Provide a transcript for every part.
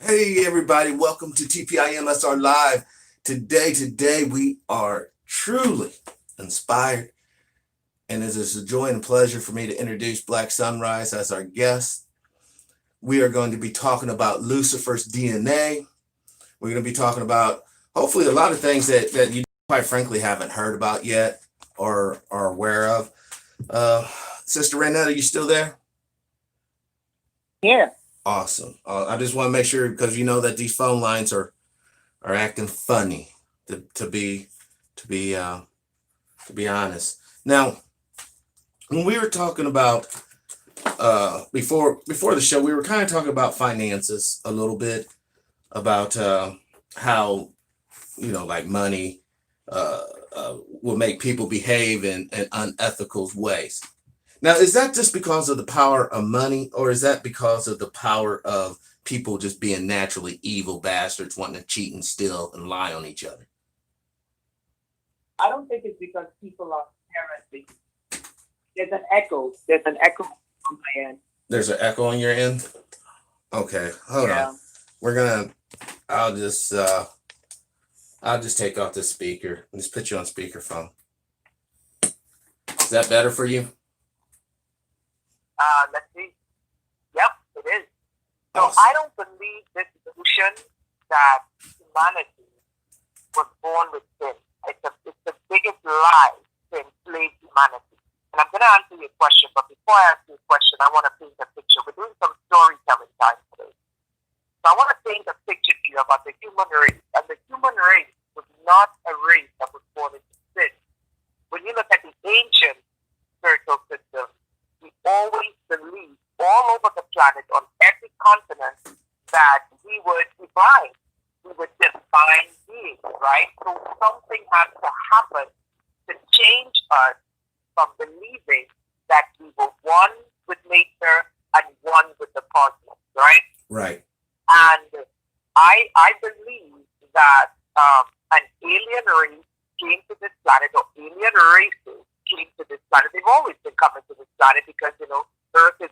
Hey everybody, welcome to TPIM SR Live. Today we are truly inspired, and it is a joy and pleasure for me to introduce Black Sonrise as our guest. We are going to be talking about Lucifer's DNA. We're going to be talking about hopefully a lot of things that you quite frankly haven't heard about yet or are aware of. Sister Renetta, are you still there? Yeah. Awesome. I just want to make sure, because you know that these phone lines are acting funny, to be honest. Now, when we were talking about before the show, we were kind of talking about finances a little bit, about how like money will make people behave in unethical ways. Now, is that just because of the power of money, or is that because of the power of people just being naturally evil bastards wanting to cheat and steal and lie on each other? I don't think it's because people are inherently. There's an echo. There's an echo on my end. There's an echo on your end? Okay, hold on. I'll just take off this speaker and just put you on speakerphone. Is that better for you? Let's see. Yep, it is. So Awesome. I don't believe this notion that humanity was born with sin. It's the biggest lie to enslave humanity. And I'm going to answer your question, but before I answer your question, I want to paint a picture. We're doing some storytelling time today. So I want to paint a picture to you about the human race. And the human race was not a race that was born into sin. When you look at the ancient spiritual system, we always believed all over the planet, on every continent, that we would divine. We would divine beings, right? So something has to happen to change us from believing that we were one with nature and one with the cosmos, right? Right. And I believe that an alien race came to this planet, or alien races came to this planet. They've always been coming to this planet because, Earth is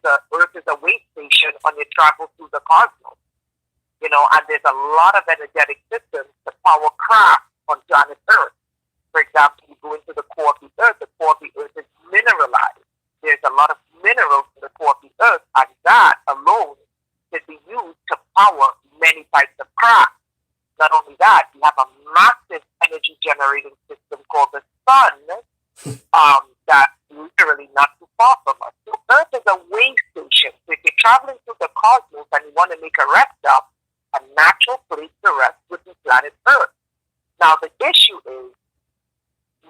a way station on your travel through the cosmos. And there's a lot of energetic systems to power craft on planet Earth. For example, you go into the core of the Earth is mineralized. There's a lot of minerals in the core of the Earth, and that alone can be used to power many types of craft. Not only that, you have a massive energy generating system called the sun, that's literally not too far from us. So Earth is a way station. So if you're traveling through the cosmos and you want to make a rest stop, a natural place to rest would be planet Earth. Now the issue is,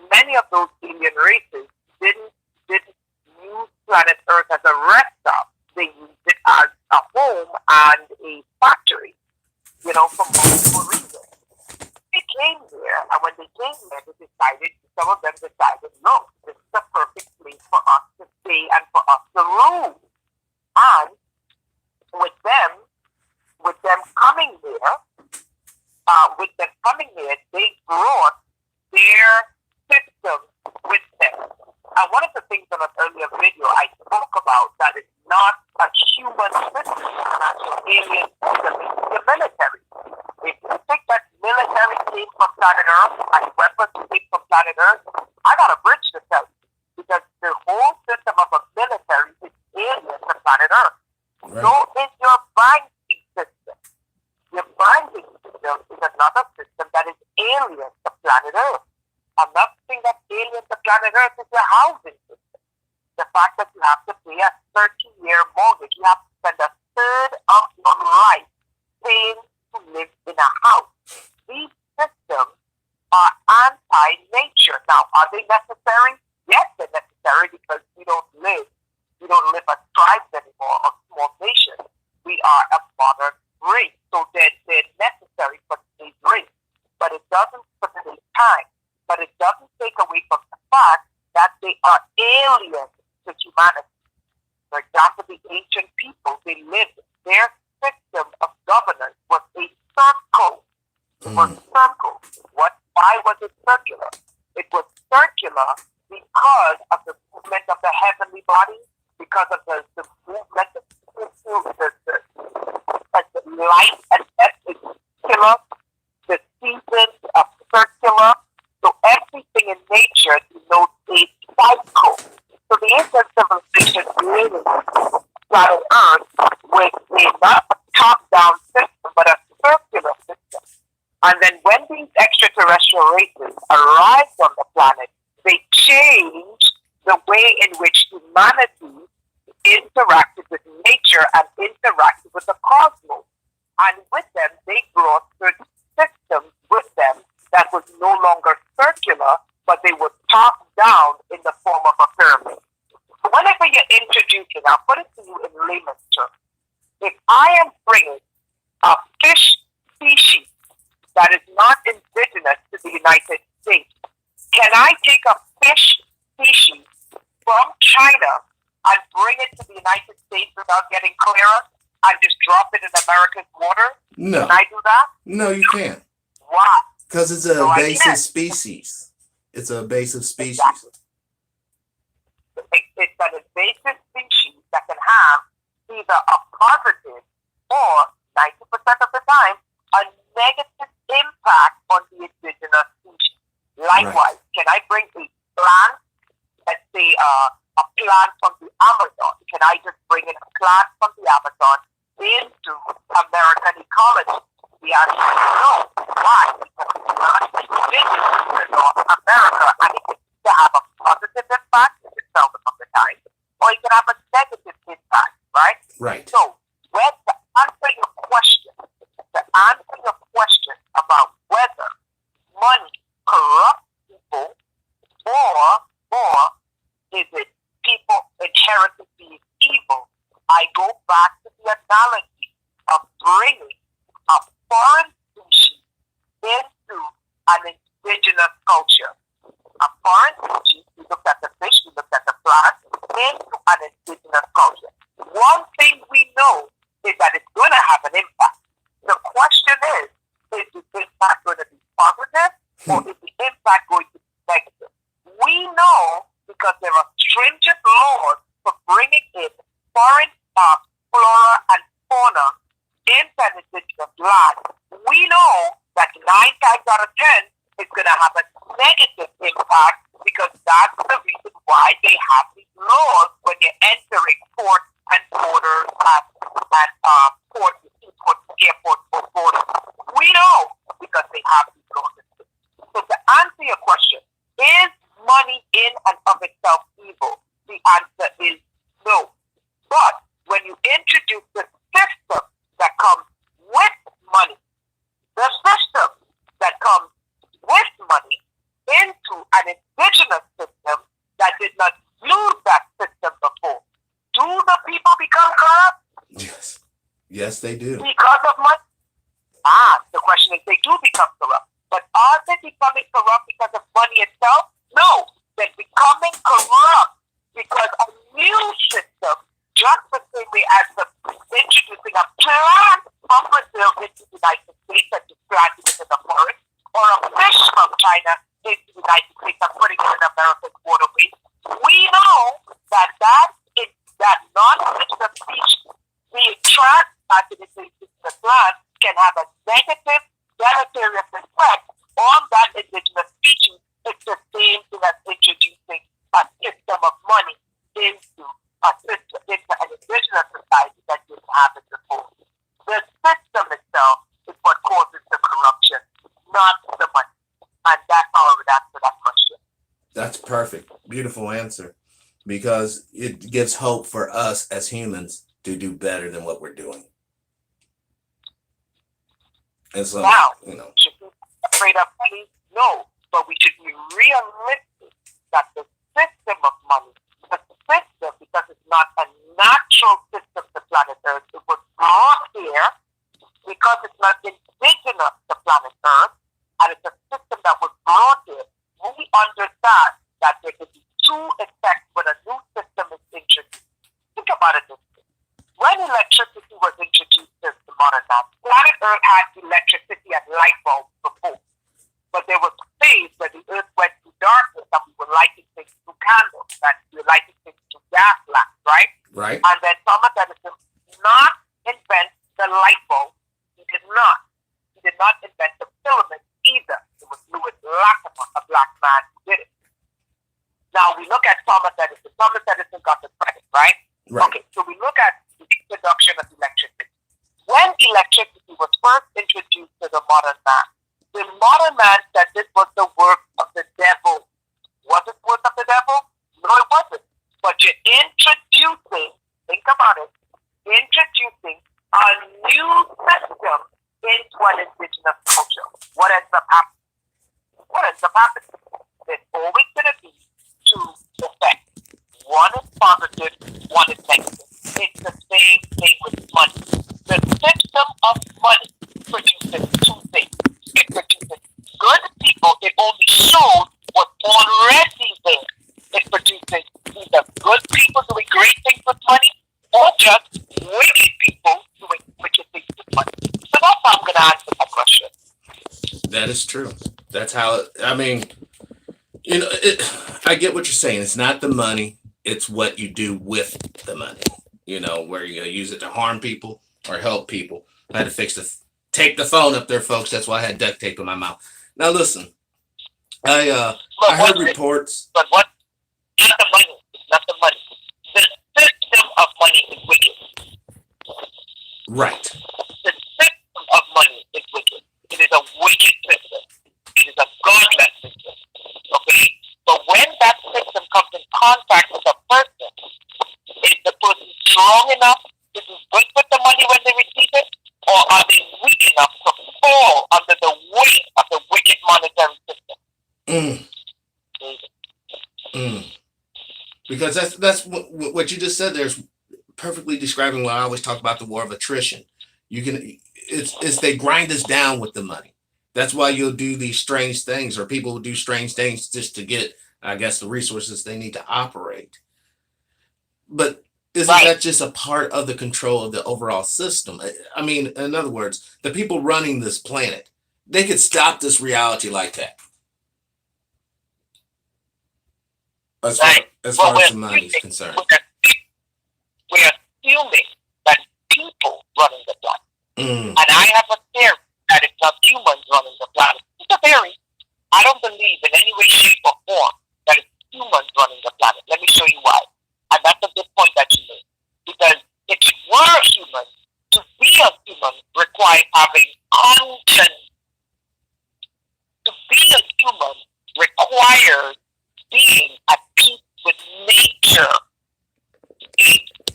many of those alien races didn't use planet Earth as a rest stop. They used it as a home and a factory, for multiple reasons. They came here, and when they came here, some of them decided, no, this is the perfect place for us to stay and for us to rule. And with them coming here, they brought their system with them. And one of the things in an earlier video I spoke about that is not a human system, not an alien system, is the military. If you think that military came from planet Earth and weapons came from planet Earth, I got a bridge to tell you. Because the whole system of a military is alien to planet Earth. Right. So is your banking system. Your banking system is another system that is alien to planet Earth. Another thing that's alien to planet Earth is your housing system. The fact that you have to pay a 30-year mortgage. You have to spend a third of your life paying to live in a house. These systems are anti-nature. Now, are they necessary? Yes, they're necessary because we don't live as tribes anymore, or small nations. We are a modern race. So they're necessary for today's race. But it doesn't, for today's time. But it doesn't take away from the fact that they are alien to humanity. For example, the ancient people, their system of governance was a circle. Why was it circular? It was circular because of the movement of the heavenly body, because of the movement of the light and And then when these extraterrestrial races arrived on the planet, they changed the way in which humanity interacted with nature and interacted with the cosmos. And with them, they brought certain systems with them that was no longer circular, but they were top down in the form of a pyramid. So whenever you're introducing, I'll put it to you in layman's terms. If I am bringing a fish species that is not indigenous to the United States, can I take a fish species from China and bring it to the United States without getting clearance and just drop it in America's water? No. Can I do that? No, you can't. Why? Because it's an No, I invasive can't. species. It's an invasive species. Exactly. It's an invasive species that can have either a positive or 90% of the time a negative impact on the indigenous species. Likewise, Can I bring a plant, let's say a plant from the Amazon? Can I just bring in a plant from the Amazon into American ecology? The answer is no. Why? Because it's not indigenous to North America, and it can either have a positive impact, which is seldom of the time, or it can have a negative impact, right? Right. So, to answer your question about whether money corrupts people or is it people inherently being evil, I go back to the analogy of bringing a foreign species into an indigenous culture. A foreign species, we looked at the fish, we looked at the plant, into an indigenous culture. One thing we know is that it's going to have an impact. The question is the impact going to be positive or is the impact going to be negative? We know because there are stringent laws for bringing in foreign flora and fauna into an indigenous land. We know that 9 times out of 10 is going to have a negative impact because that's the reason why they have these laws when you're entering ports and borders and ports, airports or borders. We know because they have these laws. So to answer your question, is money in and of itself evil? The answer is no. But when you introduce the system that comes with money, the system that comes with money into an indigenous system that did not use that system before, do the people become corrupt? Yes. Yes, they do. Because of money? The question is they do become corrupt. But are they becoming corrupt because of money itself? No. They're becoming corrupt because a new system, just the same way as introducing a plant from Brazil into the United States and just planting it in the forest, or a fish from China into the United States and putting it in American waterways, we know that that non-indigenous species being transplanted into the plant can have a negative deleterious effect on that indigenous species. It's the same thing as introducing a system of money into an indigenous society that didn't have it before. The system itself is what causes the corruption, not the money. And that's how I would answer that question. That's perfect. Beautiful answer. Because it gives hope for us as humans to do better than what we're doing. And so, now, should we be afraid of money? No. But we should be realistic that the system of money, the system, because it's not a natural system to planet Earth, it was brought here because it's not indigenous to planet Earth, and it's a system that was brought here. We understand that there could be two effects when a new system is introduced. Think about it this way. When electricity was introduced to modern man, planet Earth had electricity and light bulbs before. But there was a phase where the Earth went to darkness and we were lighting things through candles, and we were lighting things through gas lamps, right? Right. And then Thomas Edison did not invent the light bulb. He did not. He did not invent the filament either. It was Louis Latimer, a black man, who did it. Now we look at Thomas Edison. Thomas Edison got the credit, right? Right. Okay, so we look at the introduction of electricity. When electricity was first introduced to the modern man, The modern man said this was the work of the devil. Was it work of the devil? No, it wasn't. But you're introducing, think about it, introducing a new system into an indigenous culture. What ends up happening? There's always going to be two effects. One is positive, one is negative. It's the same thing with money. The system of money produces two things. It produces good people. It only shows what's already there. It produces either good people doing great things with money or just wicked people doing wicked things with money. So that's how I'm going to answer that question. That is true. That's how, I mean, I get what you're saying. It's not the money, it's what you do with the money, where you're going to use it to harm people or help people. I had to take the phone up there, folks. That's why I had duct tape in my mouth. Now, listen, I heard reports. But what? Not the money. It's not the money. The system of money is wicked. Right. The system of money is wicked. It is a wicked system. It is a godless system. Okay? But when that system comes in contact with a person, is the person strong enough to do good with the money when they receive it? Or are they weak enough to fall under the weight of the wicked monetary system? Because that's what you just said. There's perfectly describing what I always talk about, the war of attrition. It's they grind us down with the money. That's why you'll do these strange things, or people will do strange things just to get, I guess, the resources they need to operate. But isn't that just a part of the control of the overall system? I mean, in other words, the people running this planet, they could stop this reality like that. As far as the money is concerned. We're assuming that people running the planet. And I have a theory that it's not humans running the planet. It's a theory. I don't believe in any way, shape, or form that it's humans running the planet. Let me show you why. And that's a good point that you made. Because if you were human, to be a human requires having conscience. To be a human requires being at peace with nature.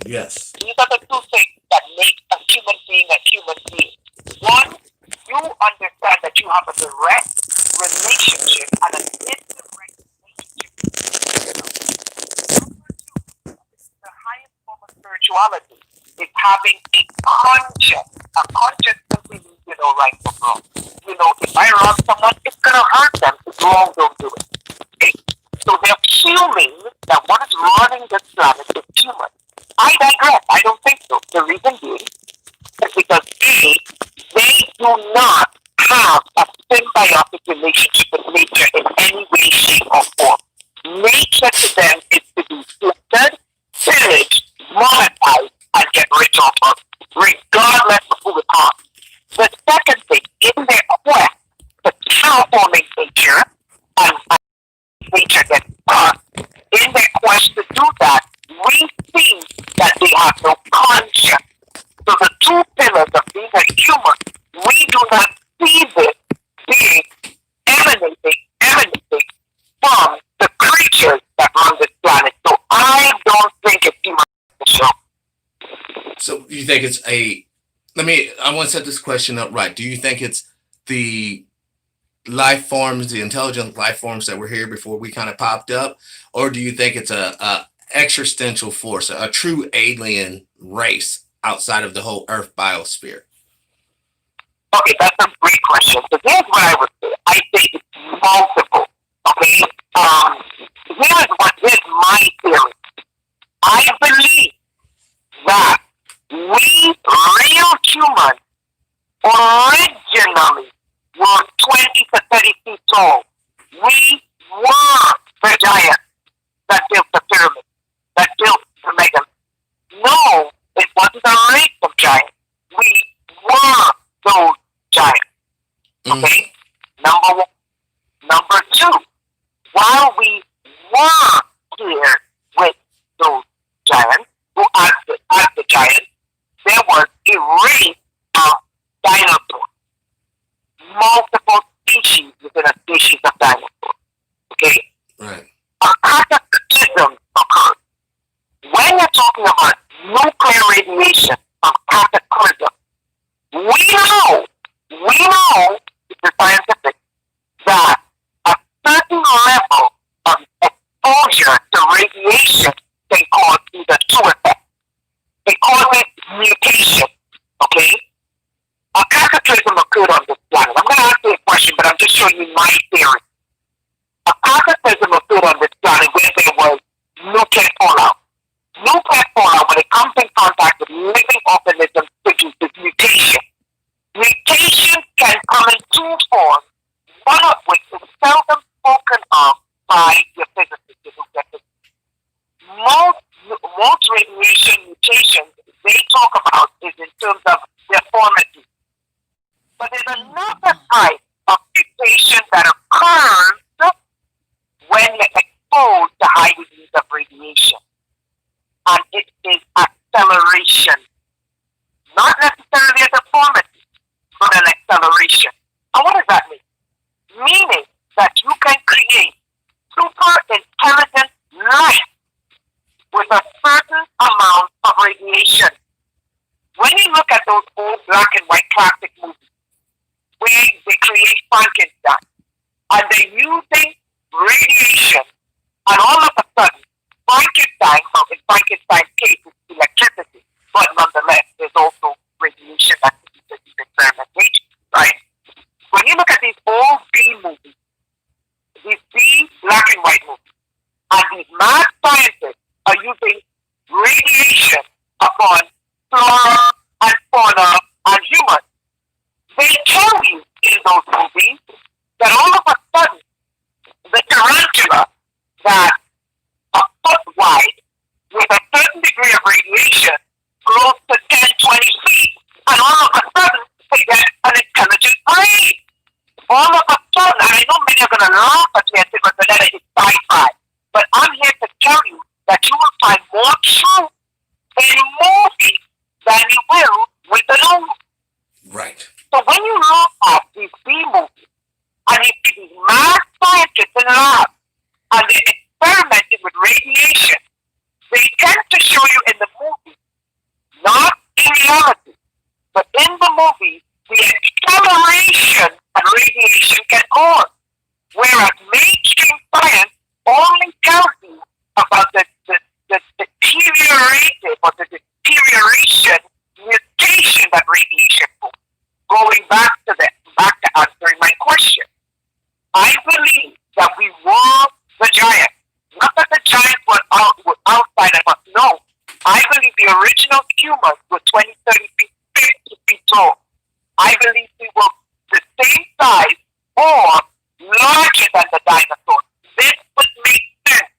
Yes. These are the two things that make a human being a human being. One, you understand that you have a direct relationship and an indirect relationship. Number two, the highest form of spirituality is having a conscience. A conscience simply means, right from wrong. If I wrong someone, it's going to hurt them. If wrong, don't do it. Okay? So they're assuming that what is running this planet is human. I digress. I don't think so. The reason being is because they do not have a symbiotic relationship with nature in any way, shape, or form. Nature to them is to be slaughtered, pillaged, monetized, and get rich off of, regardless of who it harms. The second thing, in their quest to terraforming nature, and nature gets in their quest to do that, we see that they have no conscience. So the two pillars of being a human, we do not see this being emanating from the creatures that run this planet. So I don't think it's human to show. So you think it's I want to set this question up right. Do you think it's the life forms, the intelligent life forms that were here before we kind of popped up? Or do you think it's a existential force, a true alien race outside of the whole Earth biosphere? Okay, that's a great question. So here's what I would say. I think it's multiple. Okay? Here's my theory. I believe that we real humans originally were 20 to 30 feet tall. We were the giants that built the pyramid, that built the mega. No, it wasn't a race of giants. We were those giants. Okay? Number one. Number two, while we were here with those giants, who as the giants, there was a race of dinosaurs. Multiple cataclysm occurred on this planet. I'm going to ask you a question, but I'm just showing you my theory. A cataclysm occurred on this planet where there was nuclear fallout. Nuclear fallout, when it comes in contact with living organisms, produces mutation. Mutation can come in two forms, one of which is seldom spoken of by your physicists who get it. Most radiation mutations they talk about is in terms of deformity. But there's another type of mutation that occurs when you're exposed to high degrees of radiation. And it is acceleration. Not necessarily a deformity, but an acceleration. And what does that mean? Meaning that you can create super intelligent life with a certain amount of radiation. When you look at those old black and white classic movies, where they create Frankenstein, and they're using radiation, and all of a sudden, Frankenstein, well, in Frankenstein's case, it's electricity, but nonetheless, there's also radiation that can be used in experimentation, right? When you look at these old B movies, these B black and white movies, and these mad scientists are using radiation upon flora and fauna and humans, they tell you in those movies that all of a sudden, the tarantula that a foot wide with a certain degree of radiation grows to 10, 20 feet, and all of a sudden they get an intelligent brain. All of a sudden, and I know many are going to laugh at me and say, but Vanessa, it's sci-fi. But I'm here to tell you that you will find more truth in movies than you will with the news. Right. So when you look at these B movies, and you see these mad scientists in labs, and they're experimenting with radiation, they tend to show you in the movie, not in reality, but in the movie, the acceleration and radiation can cause. Whereas mainstream science only tells you about the deteriorated or the deterioration mutation that radiation causes. Going back to answering my question, I believe that we were the giants. Not that the giants were outside of us. No, I believe the original humans were 20, 30 feet, 50 feet tall. I believe we were the same size or larger than the dinosaurs. This would make sense.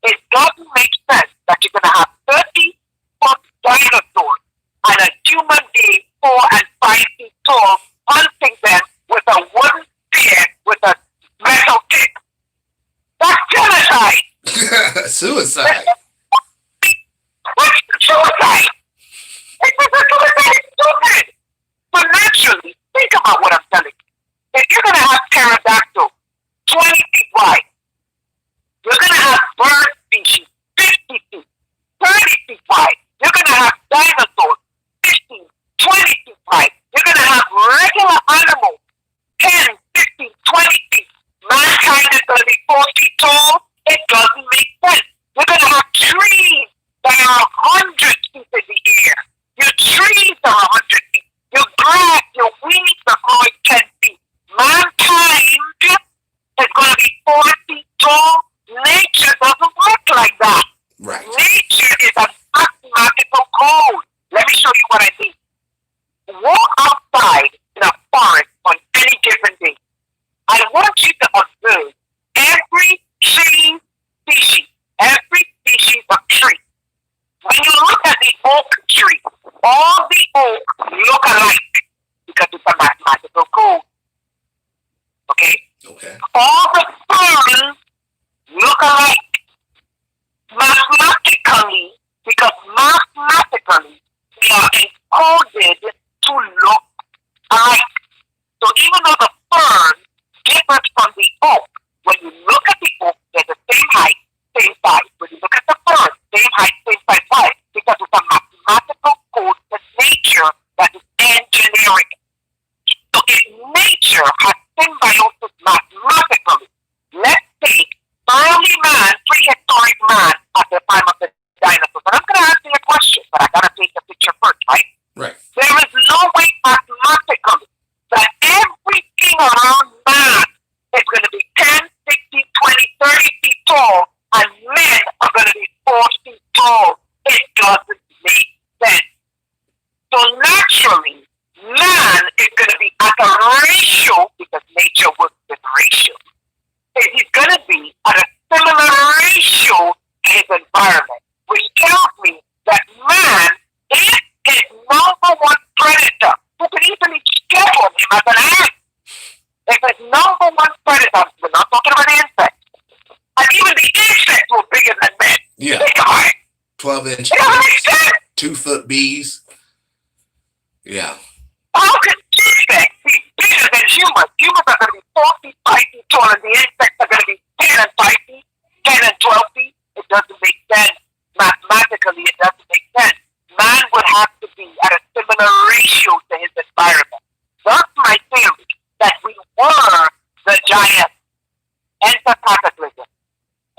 It doesn't make sense that you're going to have 30-foot dinosaurs and a human being 4 and 5 feet tall hunting them with a wooden spear with a metal tip. That's genocide. Suicide. What's suicide? It's stupid. So naturally, think about what I'm telling you. If you're going to have pterodactyls 20 feet wide, you're going to have bird species 50 feet, 30 feet wide. You're going to have dinosaurs 15, 20 feet wide. You're going to have regular animals 10, 15, 20 feet. Mankind is going to be 4 feet tall. It doesn't make sense. You're going to have trees that are 100 feet in the air. Your trees are 100 feet. Your grass, your weeds are going 10 feet. Mankind is going to be 4 feet tall. Nature doesn't work like that. Right. Nature is a mathematical code. Let me show you what I mean. Walk outside in a forest on any given day. I want you to observe every tree species, every species of tree. When you look at the oak tree, all the oaks look alike because it's a mathematical code. Okay? Okay. All the ferns look alike mathematically because mathematically they are encoded to look alike. So even though the fern differs from the oak, when you look at the oak, they're the same height, same size. When you look at the fern, same height, same size. Why? Because it's a mathematical code to nature that is engineering. So if nature has symbiosis mathematically, let's take early man, prehistoric man at the time of the dinosaurs. And I'm going to ask you a question, but I got to take the picture first, right? Right. There is no way mathematically as an ant. It's its number one predator. We're not talking about the insects. And even the insects were bigger than men. Yeah. Think about it. 12-inch. It doesn't make sense. 2-foot bees. Yeah. How can insects be bigger than humans? Humans are going to be 4 feet, 5 feet tall, and the insects are going to be 10 and 5 feet, 10 and 12 feet. It doesn't make sense. Mathematically, it doesn't make sense. Man would have to be at a similar ratio to his environment. That's my theory, that we were the giants. Enter cataclysm.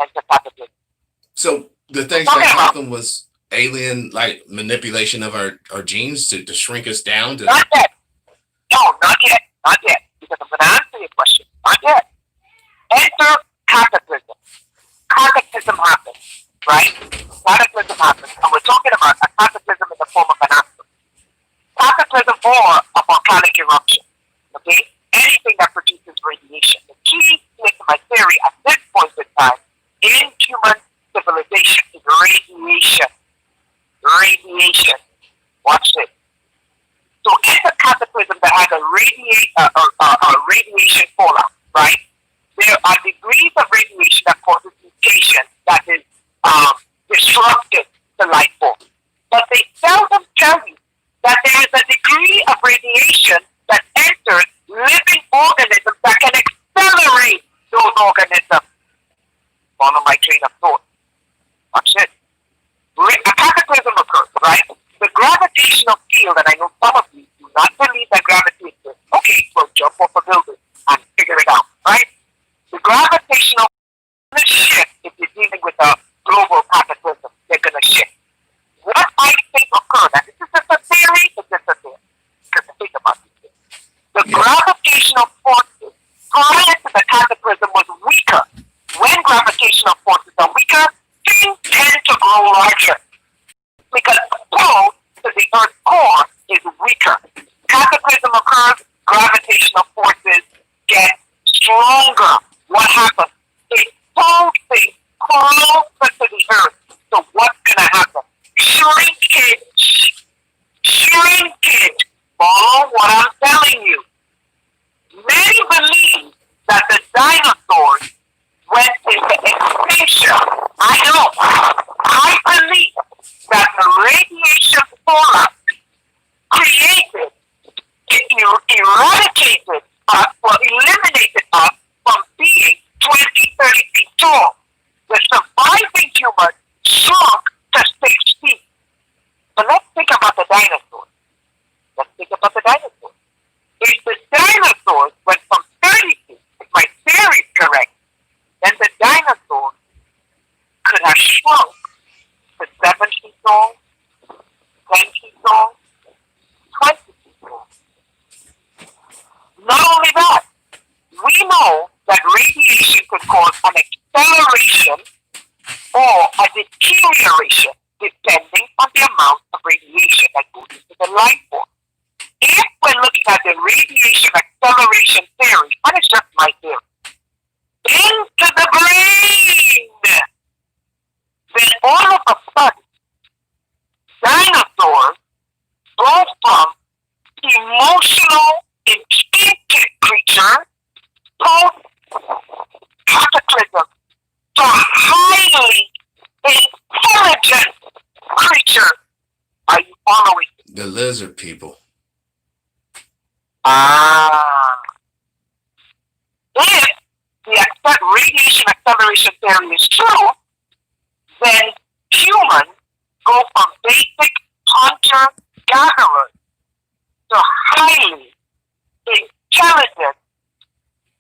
Enter cataclysm. So the things that happened was alien like manipulation of our genes to shrink us down to. Not yet. No, not yet. Not yet. Because I'm going to answer your question. Not yet. Enter cataclysm. Cataclysm happens, right? Cataclysm happens. And we're talking about a cataclysm in the form of an accident. Cataclysm or a volcanic eruption. Okay? Anything that produces radiation. The key thing to my theory at this point in time in human civilization is radiation. Radiation. Watch this. So it's a cataclysm that has a radiation fallout, right? There are degrees of radiation that causes mutation that is disruptive to life form. But they seldom tell you that there is a degree of radiation that enters living organisms that can accelerate those organisms. Follow my train of thought. Watch it. A cataclysm occurs, right? The gravitational field, and I know some of you do not believe that gravity exists. Okay, so jump off a building and figure it out, right? The gravitational shift, if you're dealing with a global cataclysm, they're going to shift. What I think occurred, and this is just a theory, it's just a theory, because think about this. The gravitational forces prior to the cataclysm was weaker. When gravitational forces are weaker, things tend to grow larger. Because the pull to the Earth's core is weaker. Cataclysm occurs, gravitational forces get stronger. What happens? It pulls things closer to the Earth. So what's going to happen? Shrinkage. Shrinkage. Follow what I'm telling you. Many believe that the dinosaurs went into extinction. I know. I believe that the radiation fallout created, eradicated us, or eliminated us from being 20, 30 feet tall. The surviving humans shrunk to 6 feet. But let's think about the dinosaurs. Let's think about the dinosaurs. If the dinosaurs went from 30 feet, if my theory is correct, then the dinosaurs could have shrunk to 7 feet tall, 10 feet tall, 20 feet tall. Not only that, we know that radiation could cause an acceleration or a deterioration depending on the amount of radiation that goes into the life form. If we're looking at the radiation acceleration theory, and it's just my theory, into the brain, then all of a sudden, dinosaurs go from emotional, instinctive creature post-cataclysm to highly intelligent creature. Are you following? The lizard people. If the radiation acceleration theory is true, then humans go from basic hunter-gatherers to highly intelligent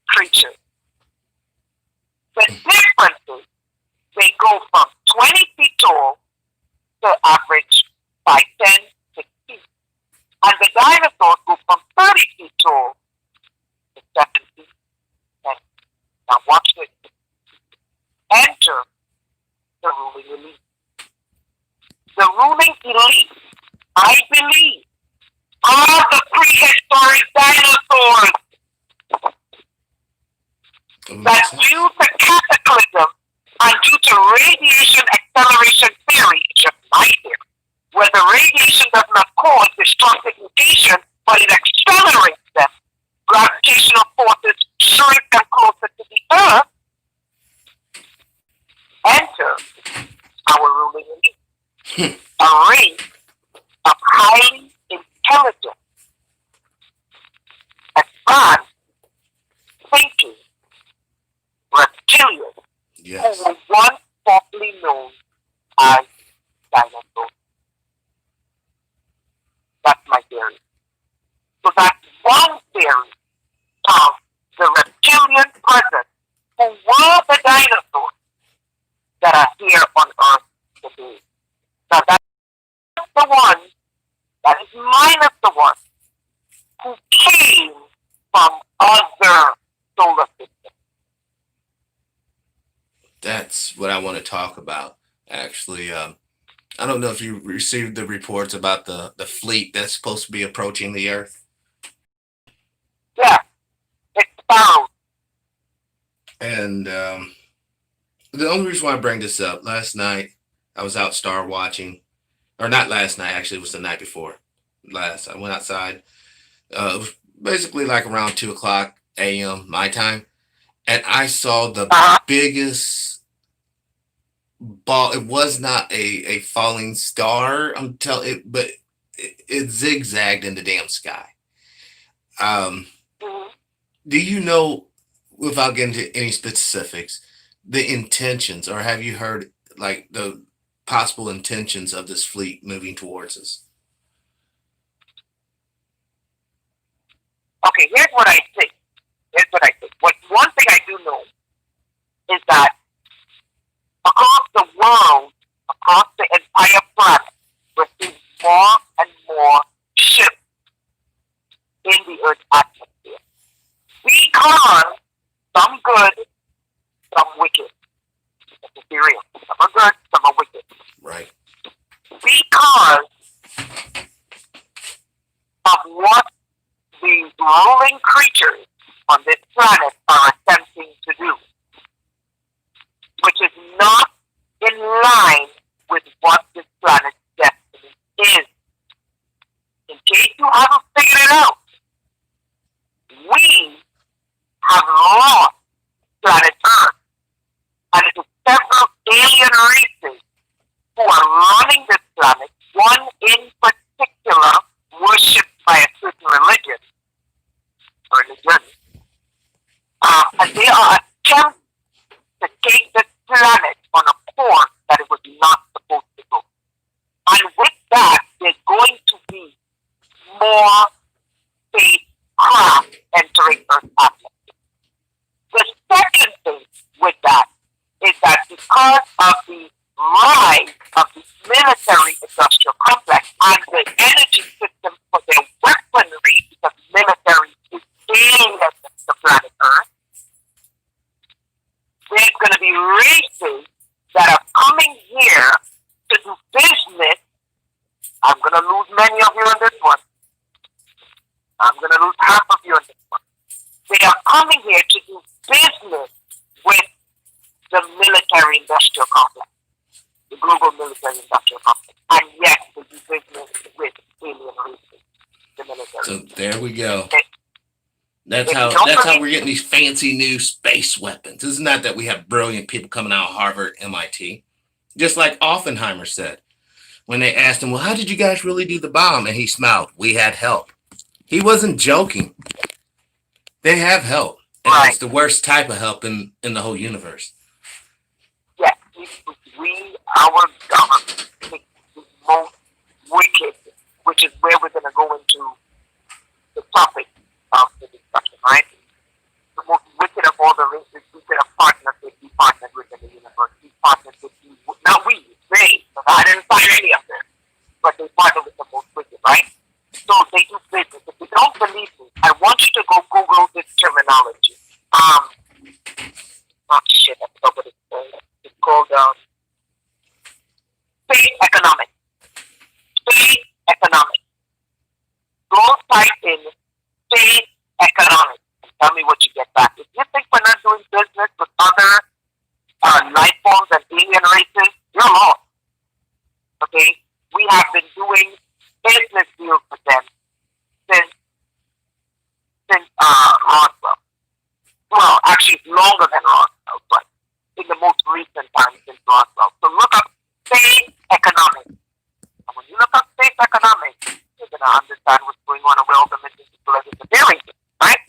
creatures. The difference is they go from 20 feet tall to average 5'10", 6 feet. And the dinosaurs go from 30 feet tall to 7 feet. Now watch this. Enter the ruling elite. The ruling elite, I believe, are the prehistoric dinosaurs that due to cataclysm and due to radiation acceleration theory, it's just my theory, where the radiation does not cause destructive mutation, but it accelerates them, advanced thinking reptilians Yes. who were once properly known as dinosaurs. That's my theory. So that's one theory of the reptilian presence who were the dinosaurs that are here on Earth today. Now that's the one, that is minus the one who came from other solar systems. That's what I want to talk about, actually. I don't know if you received the reports about the fleet that's supposed to be approaching the Earth. Yeah, it's found. And the only reason why I bring this up, last night I was out star watching, or not last night, actually, it was the night before last. I went outside. It was basically like around 2 o'clock a.m. my time, and I saw the biggest ball. It was not a falling star. I'm telling it, but it zigzagged in the damn sky. Do you know, without getting into any specifics, the intentions, or have you heard like the possible intentions of this fleet moving towards us? Okay, here's what I think. One thing I do know is that across the world, across the entire planet, we're seeing more and more shifts in the Earth's atmosphere. Because some good, some wicked. Let's be real. Some are good, some are wicked. Right. Because of what the ruling creatures on this planet are attempting to do, which is not in line with what this planet's destiny is. In case you haven't figured it out, we have lost planet Earth, and it is several alien races who are running this planet, one in particular worshipped by a certain religion, and they are attempting to take this planet on a course that it was not supposed to go. And with that, there's going to be more spacecraft entering Earth's atmosphere. The second thing with that is that because of the rise of the military industrial complex and the energy system for their weaponry, because military is alien to planet Earth, there's going to be races that are coming here to do business. I'm going to lose many of you on this one. I'm going to lose half of you on this one. They are coming here to do business with the military industrial complex, the global military industrial complex. And yes, they do business with alien races, the military. So there we go. Okay. That's how we're getting these fancy new space weapons. It's not that we have brilliant people coming out of Harvard, MIT. Just like Oppenheimer said when they asked him, well, how did you guys really do the bomb? And he smiled. We had help. He wasn't joking. They have help. And Right. it's the worst type of help in the whole universe. Yes, our government is the most wicked, which is where we're going to go into the topic of the discussion, right? The most wicked of all the races we could have partnered with, we partnered with in the universe. We partnered with you. Not we, they. Because I didn't sign any of them. But they partnered with the most wicked, right? So they do business. If you don't believe me, I want you to go Google this terminology. Oh shit, I forgot what it's called. It's called space economics. Space economics. Go type in space economics and tell me what you get back. If you think we're not doing business with other life forms and alien races, you're lost. Okay? We have been doing business deals with them since Roswell. Well, actually, longer than Roswell, but in the most recent time since Roswell. So look up space economics. And when you look up space economics, you're going to understand what's going on and where all the missing people are disappearing, right?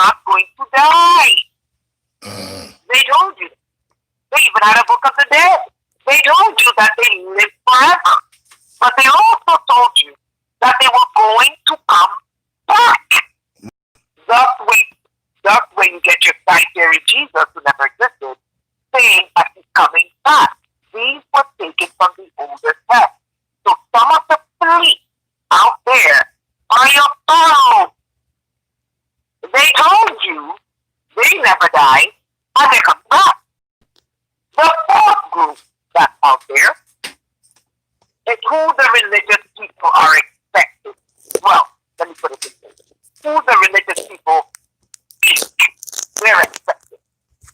not going to die. They told you. They even had a book of the dead. They told you that they live forever. But they also told you that they were going to come back. Thus when you get your dietary Jesus, who never existed, saying that he's coming back. These were taken from the older text. So some of the fleet out there are your followers. They told you they never die and they come back. The fourth group that's out there is who the religious people are expecting. Well, let me put it this way. Who the religious people think they're expecting.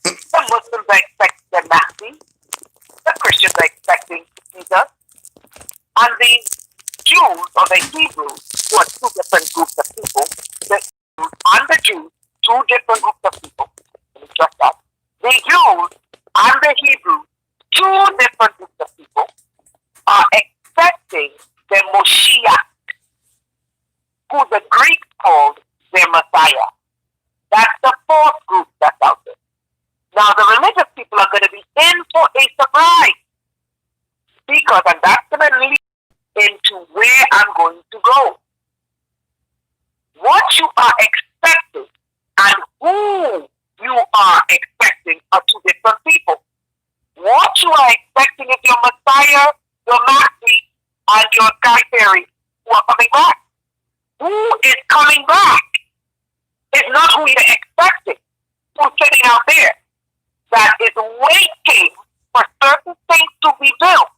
The Muslims are expecting the Mahdi. The Christians are expecting Jesus. And the Jews or the Hebrews, who are two different groups of people, the Hebrews and the Jews, two different groups of people. Let me stress that. The Jews and the Hebrews, two different groups of people, are expecting the Moshiach, who the Greeks called their Messiah. That's the fourth group that's out there. Now the religious people are going to be in for a surprise, because, and that's going to lead into where I'm going to go. What you are expecting and who you are expecting are two different people. What you are expecting is your Messiah, your Mahdi, and your Kaiseri, who are coming back. Who is coming back is not who you're expecting, who's sitting out there, that is waiting for certain things to be built.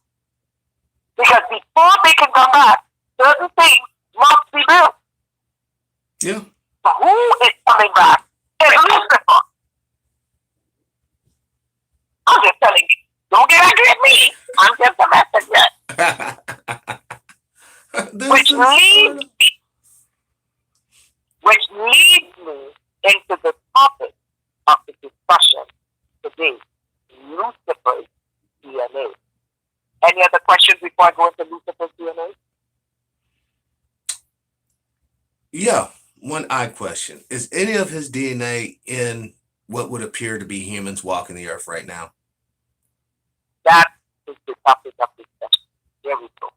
Because before they can come back, certain things must be built. Yeah. So who is coming back is Lucifer. I'm just telling you. Don't get angry at me. I'm just a messenger. Which leads me into the topic of the discussion today, Lucifer's DNA. Any other questions before I go into Lucifer's DNA? Yeah, one odd question. Is any of his DNA in what would appear to be humans walking the earth right now? That is the topic of discussion. There we go.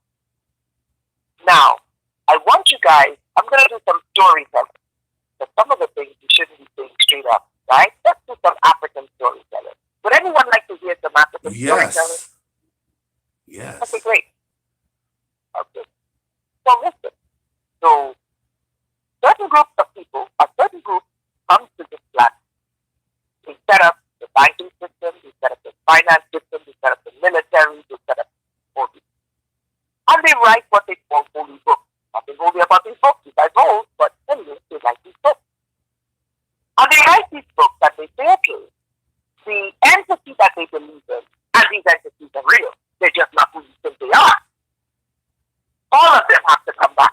Now, I want you guys, I'm going to do some storytelling. But some of the things you shouldn't be saying straight up, right? Let's do some African storytelling. Would anyone like to hear some African storytelling? Yes. Okay, great. Okay. So listen. So certain groups of people, a certain group comes to this planet. They set up the banking system, they set up the finance system, they set up the military, they set up all these. And they write what they call holy books. Nothing holy about these books, you guys know, but anyway, they write these books. And they write these books and they say, okay, the entity that they believe in, and these entities are real, they're just not who you think they are. All of them have to come back.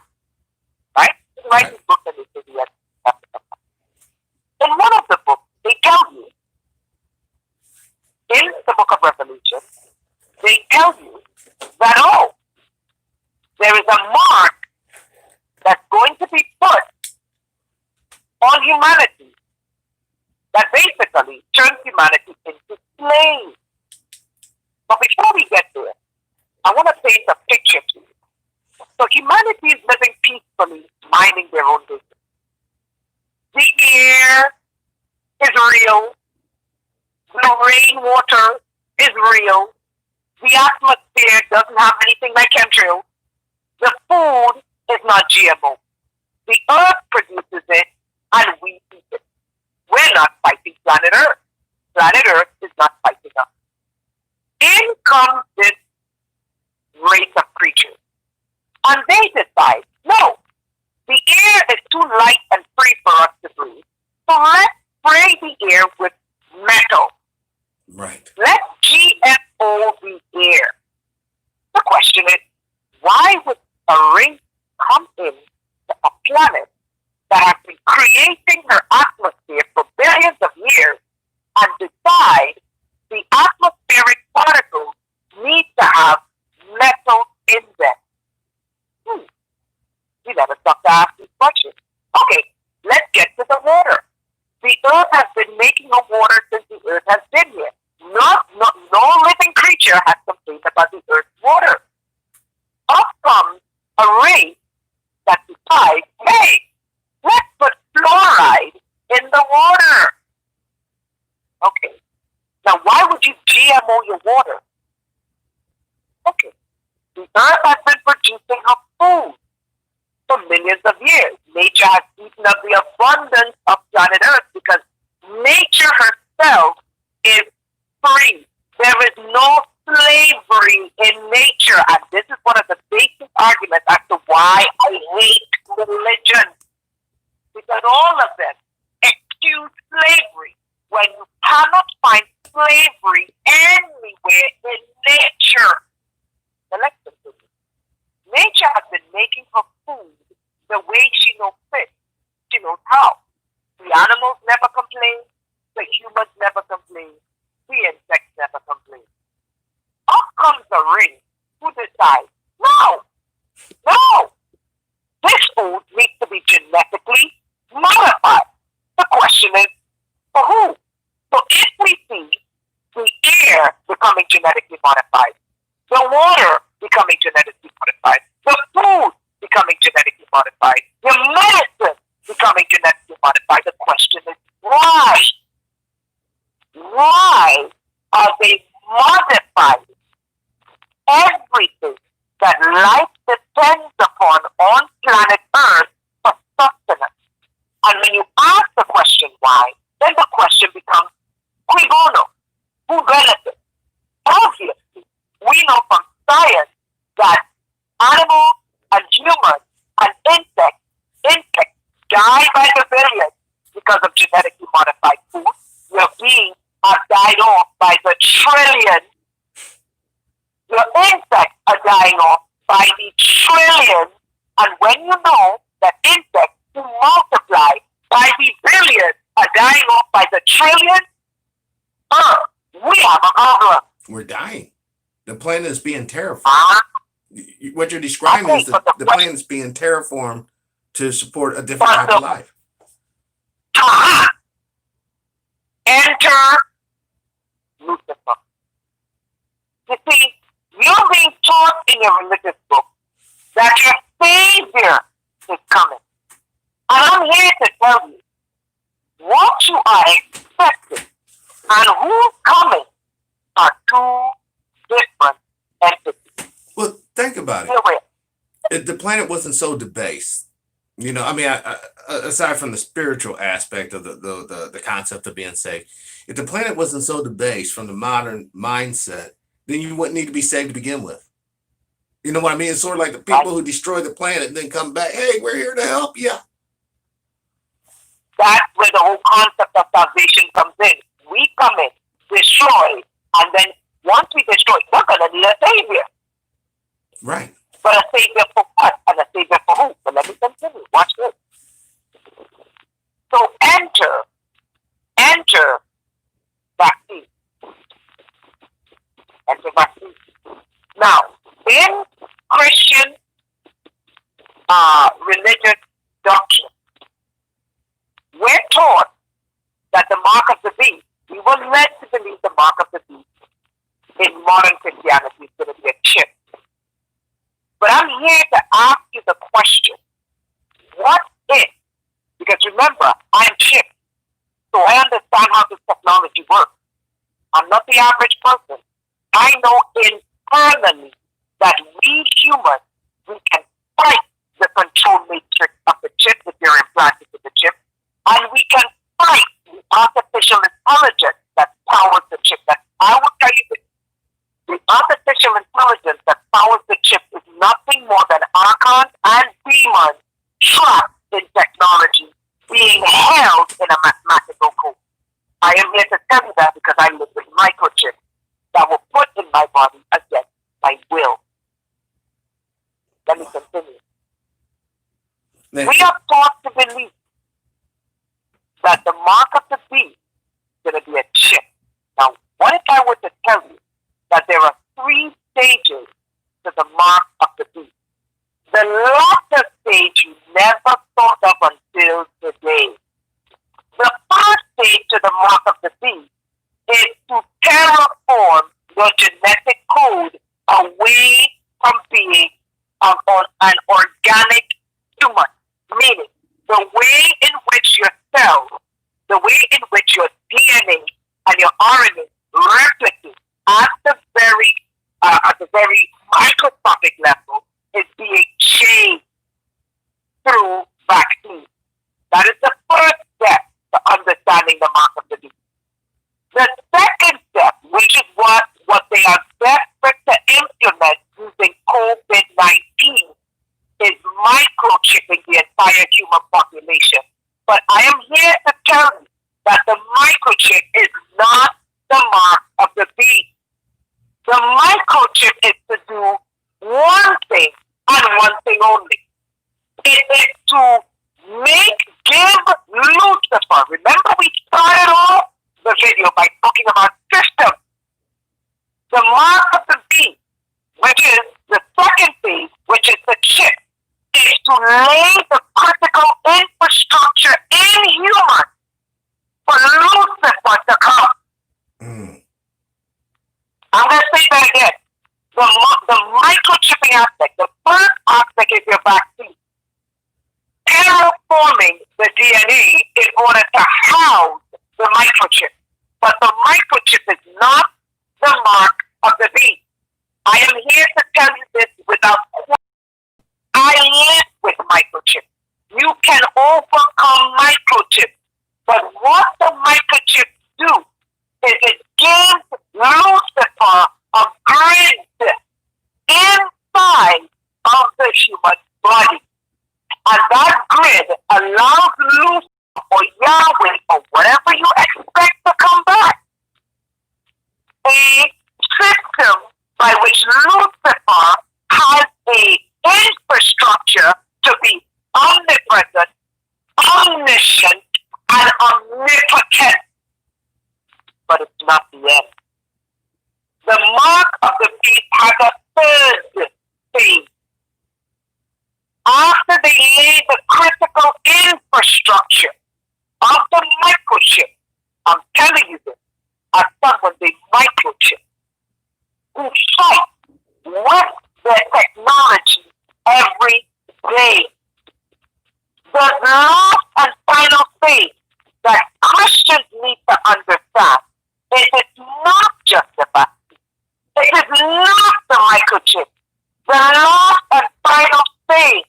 Right? They write these books and they say they have to come back. In one of the books, they tell you, in the book of Revelation, they tell you that, oh, there is a mark that's going to be put on humanity that basically turns humanity into slaves. But before we get there, I want to paint a picture to you. So humanity is living peacefully, minding their own business. The air is real. The rainwater is real. The atmosphere doesn't have anything like chemtrails. The food is not GMO. The earth produces it and we eat it. We're not fighting planet Earth. Planet Earth is not fighting us. In comes this race of creatures. And they decide, no, the air is too light and free for us to breathe. So let's spray the air with metal. Right. Let's GMO the air. The question is, why would a race come in to a planet that has been creating her atmosphere for billions of years and decide the atmospheric particles need to have metal in them? You never stop to ask these questions. Okay, let's get to the water. earth has been making of water since the earth has been here. No living creature has complained about the earth's water. Up comes a race that decides, hey, let's put fluoride in the water. Okay. Now, why would you GMO your water? Okay. The earth has been producing her food for millions of years. Nature has eaten up the abundance of planet Earth because nature herself is free. There is no slavery in nature. And this is one of the basic arguments as to why I hate religion. Because all of them excuse slavery when you cannot find slavery anywhere in nature. Now let's continue. Nature has been making her food the way she knows fit. She knows how. The animals never complain. The humans never complain. The insects never complain. Up comes the ring who decides, no, this food needs to be genetically modified. The question is, for who? So if we see the air becoming genetically modified, the water becoming genetically modified, the food becoming genetically modified, the medicine becoming genetically modified, the question is, why? Why are they modifying everything that life depends upon on planet Earth for sustenance? And when you ask the question why, then the question becomes, cui bono? Who benefits? Obviously, we know from science that animals and humans and insects die by the billions because of genetically modified food. Your beings are died off by the trillions. Your insects are dying off by the trillions. And when you know that insects who multiply by the billions are dying off by the trillions, we have a problem. We're dying. The planet is being terraformed. What you're describing is the planet is being terraformed to support a different type of life. Enter Lucifer. You see, you're being taught in your religious book that your Savior is coming. And I'm here to tell you what you are expecting and who's coming are two different entities. Well, think about it. If the planet wasn't so debased, you know, I mean, aside from the spiritual aspect of the concept of being saved, if the planet wasn't so debased from the modern mindset, then you wouldn't need to be saved to begin with. You know what I mean? It's sort of like the people who destroy the planet and then come back, hey, we're here to help you. That's where the whole concept of salvation comes in. We come in, destroy, and then once we destroy, we're going to need a savior. Right. But a savior for what? And a savior for who? But let me continue. Watch this. So enter vaccine. Enter vaccine. Now, in Christian religious doctrine, we're taught that the mark of the beast, we were led to believe the mark of the beast in modern Christianity is going to be a chip. But I'm here to ask you the question, what if, because remember, I'm chipped, so I understand how this technology works. I'm not the average person. I know internally that we humans, we can fight the control matrix of the chip if you're implanted with the chip, and we can fight the artificial intelligence that powers the chip. That I will tell you this. The artificial intelligence that powers the chip is nothing more than archons and demons trapped in technology, being held in a mathematical code. I am here to tell you that because I live with microchips that were put in my body against my will. Let me continue. We are taught to believe that the mark of the beast is going to be a chip. Now, what if I were to tell you that there are 3 stages to the mark of the beast? The latter stage you never thought of until today. The first to the mark of the beast is to terraform your genetic code away from being an organic human. Meaning, the way in which your cells, the way in which your DNA and your RNA replicate at the very microscopic level is being changed through vaccines. That is the first step to understanding the mark of the beast. The second step, which is what they are desperate to implement using COVID-19, is microchipping the entire human population. But I am here to tell you that the microchip is not the mark of the beast. The microchip is to do one thing and one thing only. It is to give Lucifer. Remember, we started off the video by talking about systems. The mark of the beast, which is the second phase, which is the chip, is to lay the critical infrastructure in humans for Lucifer to come. I'm going to say that again. The microchipping aspect, the first aspect is your vaccine. Terraforming the DNA in order to house the microchip. But the microchip is not the mark of the beast. I am here to tell you this without question. I live with microchip. You can overcome microchip. But what the microchips do is it gives Lucifer a grid inside of the human body. And that grid allows Lucifer or Yahweh or whatever you expect to come back a system by which Lucifer has a infrastructure to be omnipresent, omniscient, and omnipotent. But it's not the end. The mark of the beast has a third phase. After they lay the critical infrastructure of the microchip, I'm telling you this, as someone they microchip, who fight with their technology every day. The last and final thing that Christians need to understand is it's not just the vaccine. It is not the microchip. The last and final thing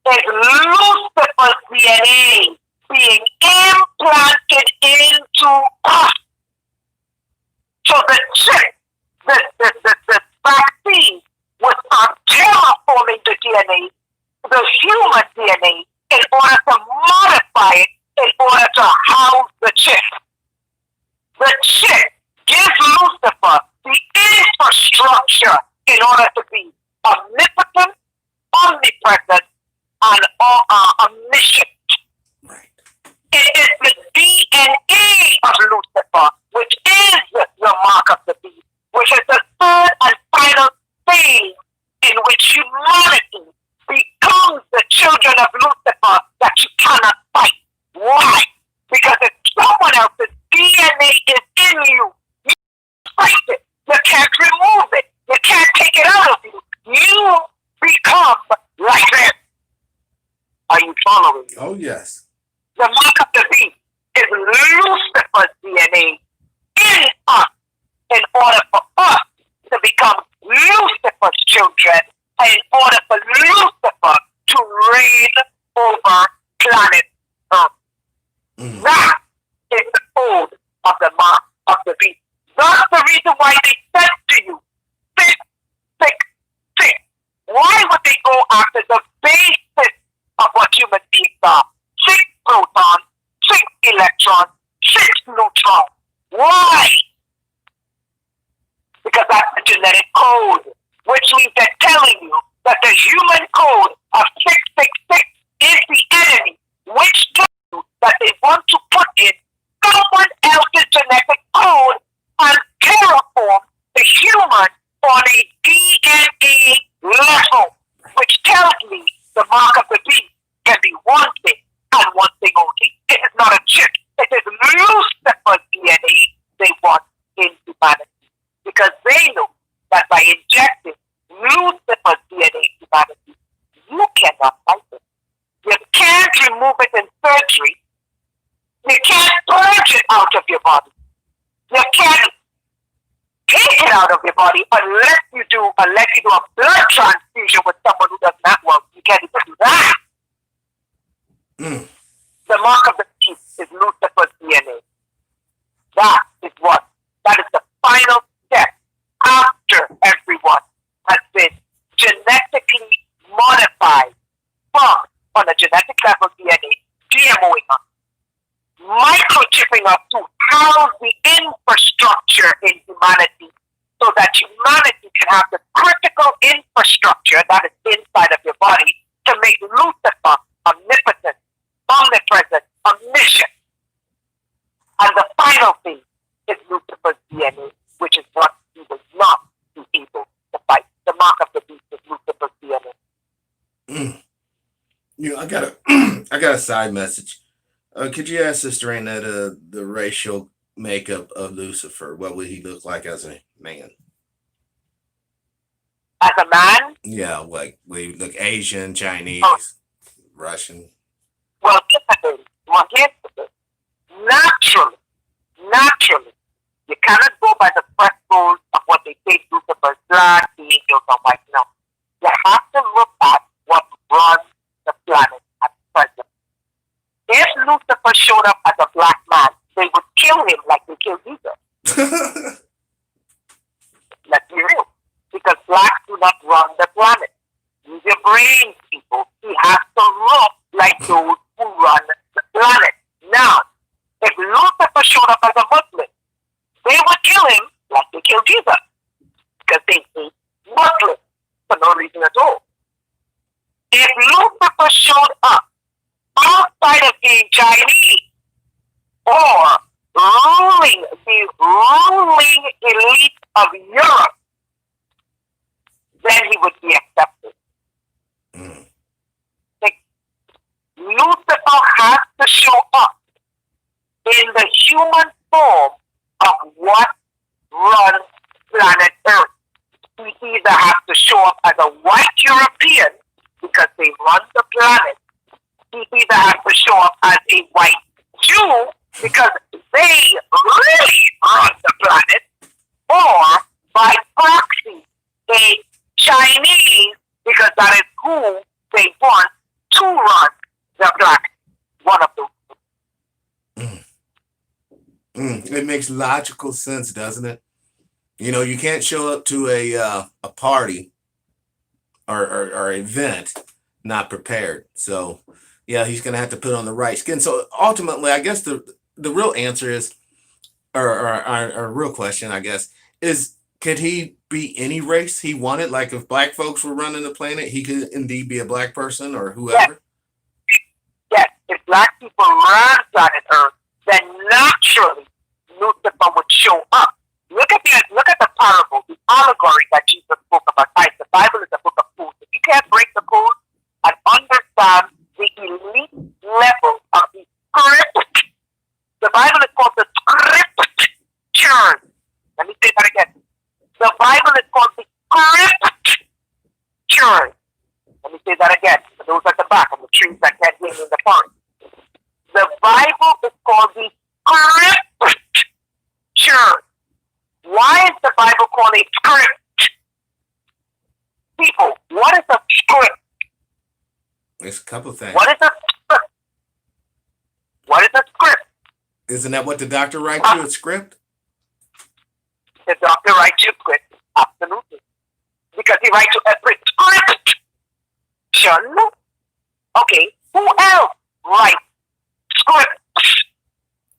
is Lucifer's DNA being implanted into us. So the chip, the vaccine was terraforming the DNA, the human DNA, in order to modify it, in order to house the chip. The chip gives Lucifer the infrastructure in order to be omnipotent, omnipresent, and omniscient. Right. It is the DNA of Lucifer, which is the mark of the beast, which is the third and final phase in which humanity becomes the children of Lucifer that you cannot fight. Why? Because if someone else's DNA is in you, you fight it. You can't remove it. You can't take it out of you. You become like them. Are you following me? Oh, yes. The mark of the beast is Lucifer's DNA in us in order for us to become Lucifer's children and in order for Lucifer to reign over planet Earth. That is the code of the mark of the beast. That's the reason why they said to you, 6, 6, 6. Why would they go after the basis of what human beings are? 6 protons, 6 electrons, 6 neutrons. Why? Because that's the genetic code, which means they're telling you that the human code of 666 is the enemy, which tells you that they want to put in someone else's genetic code and terraform the human on a DNA level, which tells me the mark of the beast can be one thing and one thing only. It is not a chip. It is your body. You can't take it out of your body unless you do a blood transfusion with someone who does not work. You can't even do that. Mm. The mark of the beast is Lucifer's DNA. That is the final step after everyone has been genetically modified from, on a genetic level, DNA, GMOing us, microchipping us to house the infrastructure in humanity so that humanity can have the critical infrastructure that is inside of your body to make Lucifer omnipotent, omnipresent, omniscient. And the final thing is Lucifer's DNA, which is what he was not be able to fight. The mark of the beast is Lucifer's DNA. Mm. I got a side message. Could you ask Sister Annette the racial makeup of Lucifer? What would he look like as a man? As a man? Yeah, like we look Asian, Chinese, Russian. Well, here's the thing. Naturally, you cannot go by the threshold of what they say Lucifer's black, the angels are white. No. You have to look at what runs the planet at present. If Lucifer showed up as a black man, they would kill him like they killed Jesus. Let's be real. Because blacks do not run the planet. Use your brains, people. He has to look like those who run the planet. Now, if Lucifer showed up as a Muslim, they would kill him like they killed Jesus. Because they hate Muslims for no reason at all. If Lucifer showed up outside of being Chinese or ruling the ruling elite of Europe, then he would be accepted. Mm. Like, Lucifer has to show up in the human form of what runs planet Earth. He either has to show up as a white European because they run the planet. He either has to show up as a white Jew because they really run the planet, or by proxy, a Chinese because that is who they want to run the planet. One of those. It makes logical sense, doesn't it? You know, you can't show up to a party or event not prepared. So, yeah, he's going to have to put on the right skin. So ultimately, I guess the real answer is, or real question, I guess, is could he be any race he wanted? Like if black folks were running the planet, he could indeed be a black person or whoever? Yes. If black people ran planet Earth, then naturally Lucifer would show up. Look at the parable, the allegory that Jesus spoke about. The Bible is a book of fools. If you can't break the code and understand the elite level of the script, the Bible is called the scriptures. Let me say that again. The Bible is called the scriptures. Let me say that again. For those at the back of the trees that can't hear me in the forest. The Bible is called the scriptures. Why is the Bible called a script? People, what is a script? It's a couple things. What is a script? What is a script? Isn't that what the doctor writes you, a script? The doctor writes you a script, absolutely. Because he writes you a prescription. Okay, who else writes scripts?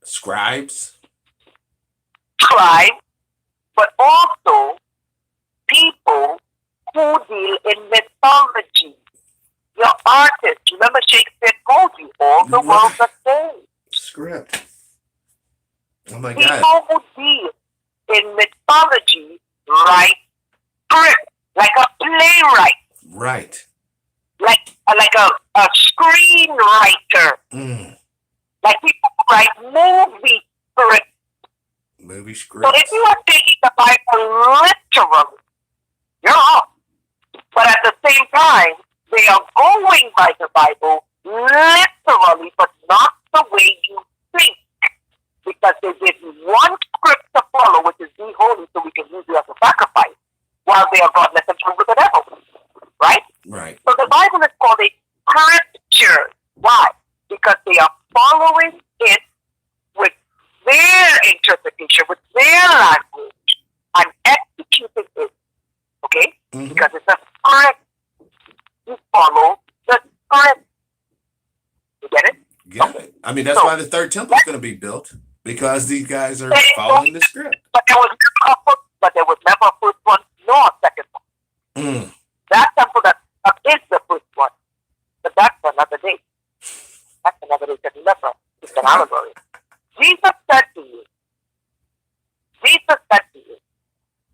Scribes. Scribes, but also people who deal in mythology. Your artists, remember Shakespeare told you, all the world's a stage. Script. Oh my People God. who deal in mythology write script, like a playwright, Right. like a screenwriter, like people who write movie scripts. Movie So scripts. if you are taking the Bible literally, you're off. But at the same time, they are going by the Bible literally, but not the way you think. Because they give you one script to follow, which is be holy, so we can use you as a sacrifice, while they are godless and filled with the devil. Right? Right. So the Bible is called a scripture. Why? Because they are following it with their interpretation, with their language, and executing it. Okay? Because it's a script. You follow the script. You get it? Got it. I mean, that's why the third temple is going to be built, because these guys are following the script. But there was never a first one nor a second one. That temple that is the first one, but that's another day. That's another day to deliver. It's an allegory. Jesus said to you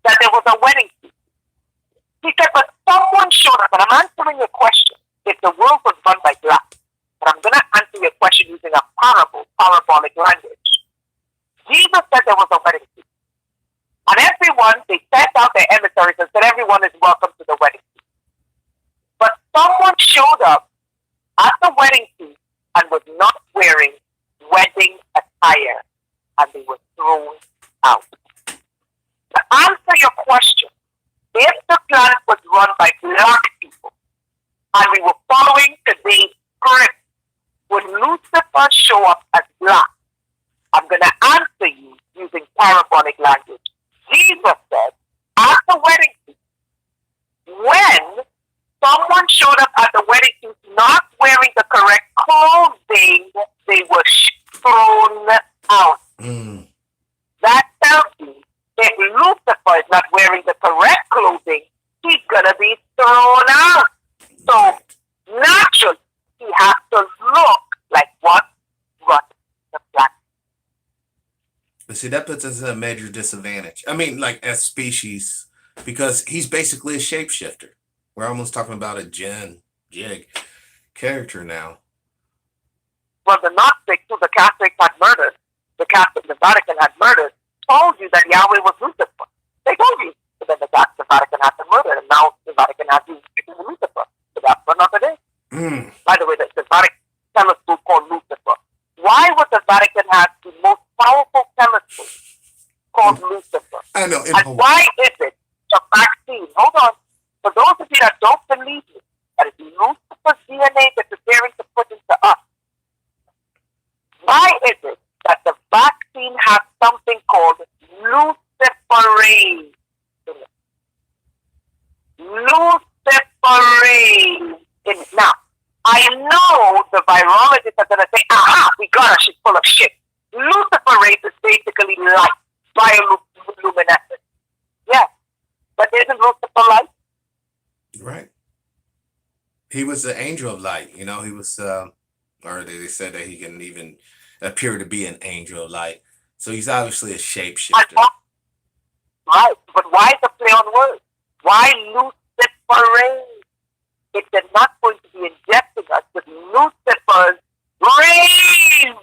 that there was a wedding feast. He said, but someone showed up, and I'm answering your question. If the world was run by glass, but I'm going to answer your question using a parabolic language. Jesus said there was a wedding feast. And everyone, they sent out their emissaries and said, everyone is welcome to the wedding feast. But someone showed up at the wedding feast and was not wearing wedding attire, and they were thrown out. To answer your question, if the planet was run by black people, and we were following today's script, would Lucifer show up as black? I'm going to answer you using parabolic language. Jesus said, at the wedding feast, when someone showed up at the wedding feast not wearing the correct clothing, they were thrown out. That tells you if Lucifer is not wearing the correct clothing, he's going to be thrown out. So, naturally, he has to look like what runs the planet. But see, that puts us at a major disadvantage. I mean, like, as species, because he's basically a shapeshifter. We're almost talking about a jig character now. Well, the Gnostics, who the Catholics had murdered, the Vatican had murdered, told you that Yahweh was Lucifer. They told you. But then the Vatican had to murder, and now the Vatican has to speak to Lucifer. So that's for another day. By the way, the Vatican telescope called Lucifer. Why would the Vatican have the most powerful telescope called Lucifer? I know. And why is it the vaccine? Hold on. For those of you that don't believe me, that is Lucifer's DNA that they're preparing to put into us. Why is it that the vaccine has something called Luciferin in it? Luciferin in it. Now, I know the virologists are going to say, aha, we got her, she's full of shit. Luciferase is basically light, bioluminescence. Yes, but isn't Lucifer light? Right. He was the angel of light. You know, he was, or they said that he can even appear to be an angel of light. So he's obviously a shapeshifter. Right, but why the play on words? Why Luciferase? If they're not going to be injecting us with Lucifer's rays.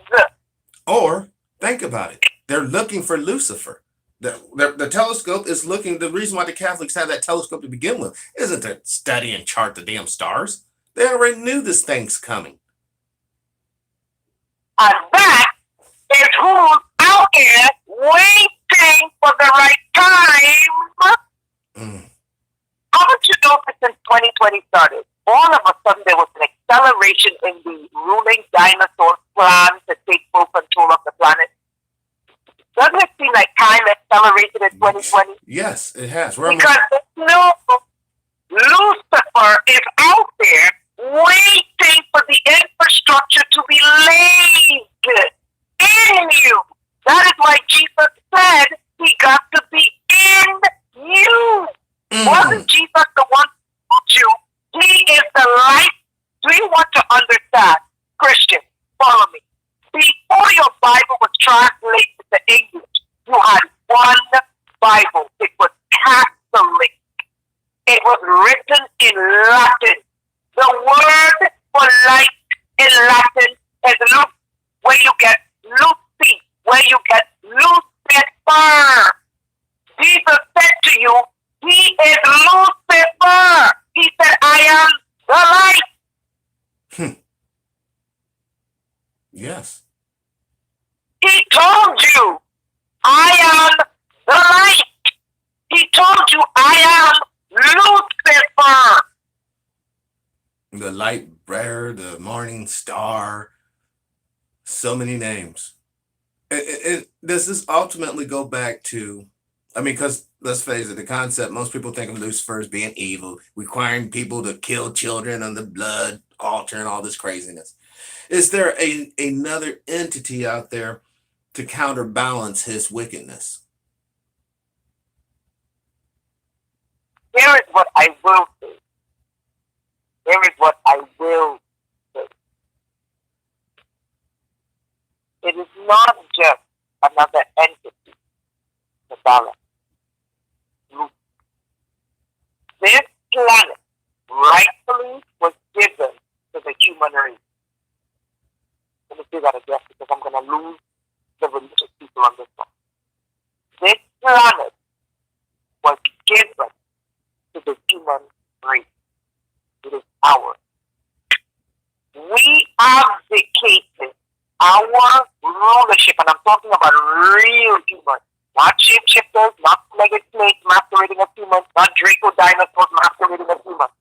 Or, think about it. They're looking for Lucifer. The telescope is looking. The reason why the Catholics have that telescope to begin with isn't to study and chart the damn stars. They already knew this thing's coming. And that is who's out there waiting for the right time. How much you know that since 2020 started, all of a sudden there was an acceleration in the ruling dinosaur plan to take full control of the planet? Doesn't it seem like time accelerated in 2020? Yes, it has. Because Lucifer is out there waiting for the infrastructure to be laid in you. That is why Jesus said he got to be in you. Wasn't Jesus the one who told you he is the light? Do you want to understand? Christian, follow me. Before your Bible was translated to English, you had one Bible. It was Catholic. It was written in Latin. The word for light in Latin is Luc, where you get Lucy, where you get Lucifer. Jesus said to you, he is Lucifer. He said, I am the light. Yes. He told you, star, so many names. Does this ultimately go back to, I mean, because let's face it, the concept, most people think of Lucifer as being evil, requiring people to kill children on the blood altar and all this craziness. Is there another entity out there to counterbalance his wickedness? Here is what I will say. Here is what I will say. It is not just another entity to balance. This planet rightfully was given to the human race. Let me say that again because I'm going to lose the religious people on this one. This planet was given to the human race. It is ours. We abdicated our rulership, and I'm talking about real humans, not shapeshifters, not two-legged snakes masquerading as humans, not Draco dinosaurs masquerading as humans,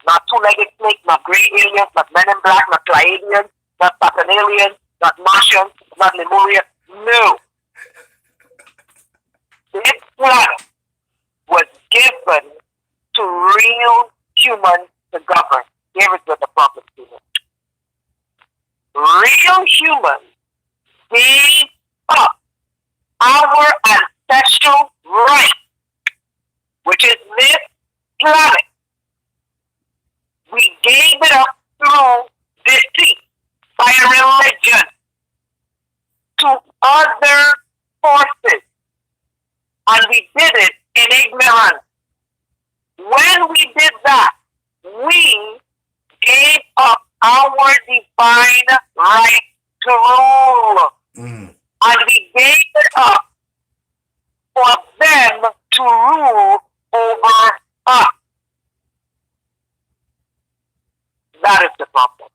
not two-legged snakes, not gray aliens, not men in black, not Pleiadians, not Saturnalians, not Martians, not Lemurians. No. This planet was given to real humans to govern. Here is where the problem is. Real humans gave up our ancestral right, which is this planet. We gave it up through deceit, by religion, to other forces, and we did it in ignorance. When we did that, we gave up our divine right to rule. And we gave it up for them to rule over us. That is the problem.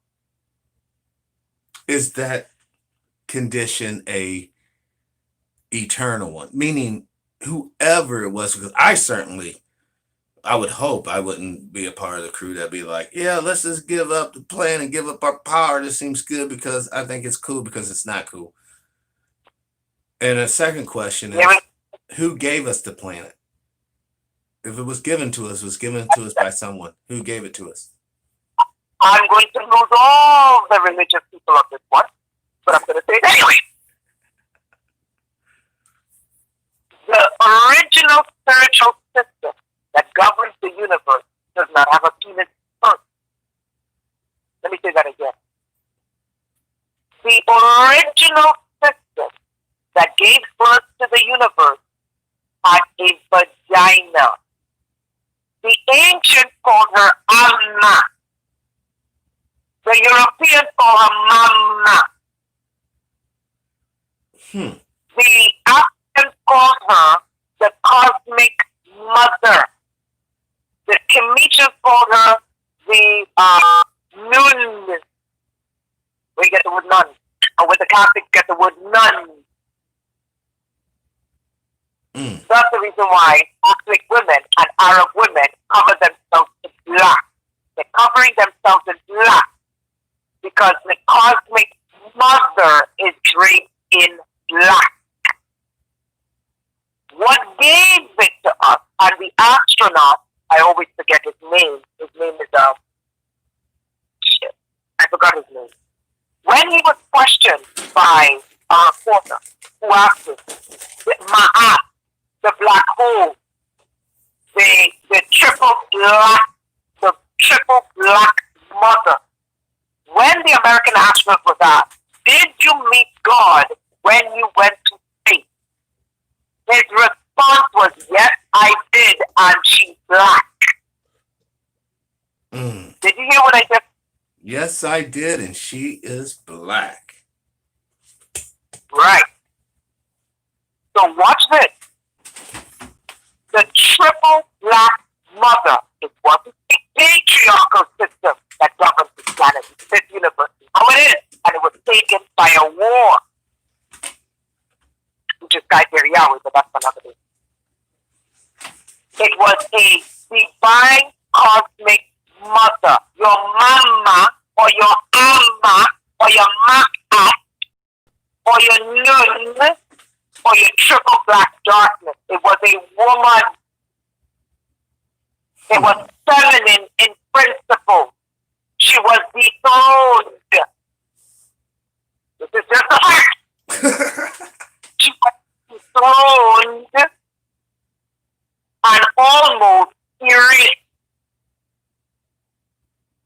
Is that condition a eternal one? Meaning whoever it was, because I would hope I wouldn't be a part of the crew that'd be like, yeah, let's just give up the plan and give up our power. This seems good because I think it's cool because it's not cool. And a second question is, who gave us the planet? If it was given to us, it was given to us by someone. Who gave it to us? I'm going to lose all the religious people on this one, but I'm going to say it anyway. The original spiritual system that governs the universe does not have a penis first. Let me say that again. The original system that gave birth to the universe had a vagina. The ancients called her Amma. The Europeans call her Mama. The Africans called her the cosmic mother. The Cometians called her the nun. We get the word nun. Or with the Catholics get the word nun. That's the reason why Catholic women and Arab women cover themselves in black. They're covering themselves in black because the cosmic mother is draped in black. What gave it to us? And the astronaut, I always forget his name. His name is I forgot his name. When he was questioned by a reporter who asked him, Ma'at, the black hole, the triple black mother. When the American astronaut was asked, did you meet God when you went to space? His response was, yes, I did, and she's black. Did you hear what I said? Yes, I did, and she is black. Right. So watch this. The triple black mother is what is the patriarchal system that governs this planet, this universe. How it is, and it was taken by a war. Which is Skyfair Yahweh, but that's another day. It was a divine cosmic mother, your mama or your amma or your nun, or your triple black darkness. It was a woman. It was feminine in principle. She was dethroned. This is just a fact. She was dethroned and almost erased.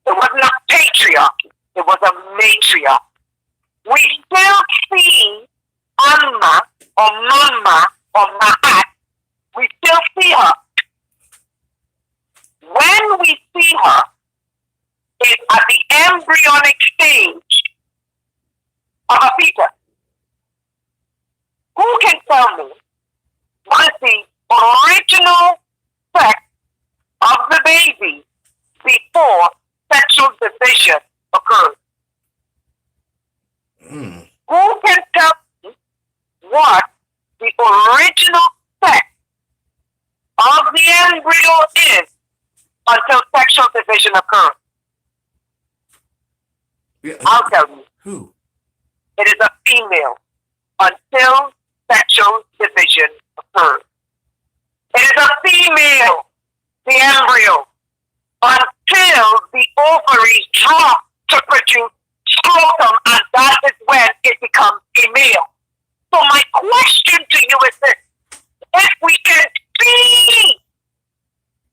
It wasn't a patriarchy. It was a matriarch. We still see Amma or Mama or Mahat. We still see her. When we see her, it's at the embryonic stage of a fetus. Who can tell me what is the original sex of the baby before sexual division occurs? Who can tell me what the original sex of the embryo is until sexual division occurs? Yeah. I'll tell you. Who? It is a female until sexual division occurs. It is a female, the embryo, until the ovaries drop to produce scrotum, and that is when it becomes a male. So my question to you is this: if we can see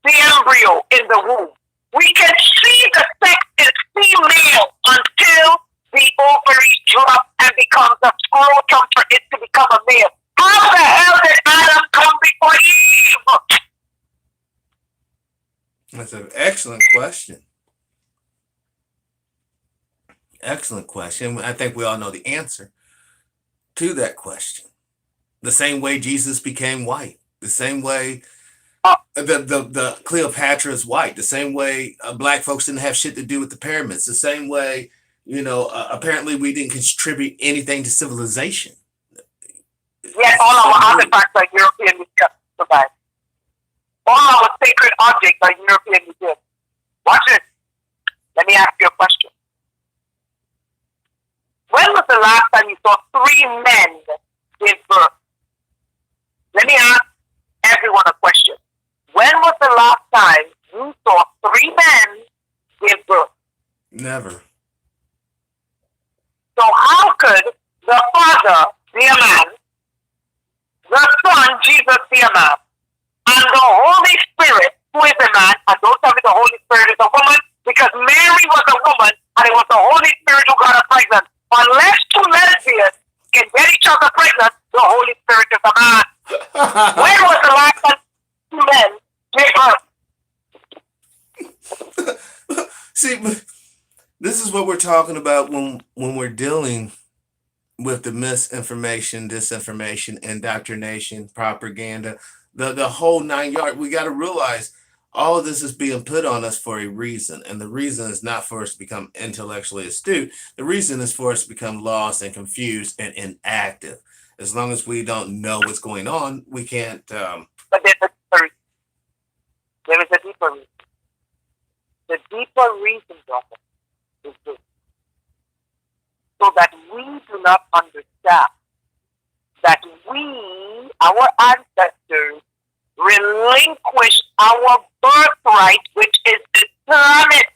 the embryo in the womb, we can see the sex is female until the ovaries drop and becomes a scrotum for it to become a male. How the hell did Adam come before Eve? That's an excellent question. Excellent question. I think we all know the answer to that question. The same way Jesus became white, the same way the Cleopatra is white, the same way black folks didn't have shit to do with the pyramids, the same way, apparently we didn't contribute anything to civilization. Yet all our artifacts are European museums. All our sacred objects are European museums. Watch this. Let me ask you a question. When was the last time you saw 3 men give birth? Let me ask everyone a question. When was the last time you saw 3 men give birth? Never. So how could the Father be a man, the Son, Jesus, be a man, and the Holy Spirit, who is a man, and don't tell me the Holy Spirit is a woman, because Mary was a woman, and it was the Holy Spirit who got her pregnant. Unless 2 lesbians can get each other pregnant, the Holy Spirit is a man. When was the last time 2 men gave birth? See, this is what we're talking about when we're dealing with the misinformation, disinformation, indoctrination, propaganda, the whole 9 yards. We got to realize all of this is being put on us for a reason. And the reason is not for us to become intellectually astute. The reason is for us to become lost and confused and inactive. As long as we don't know what's going on, we can't. But there is a deeper reason. The deeper reason, brother, is this. So that we do not understand that we, our ancestors, relinquished our birthright, which is the planet.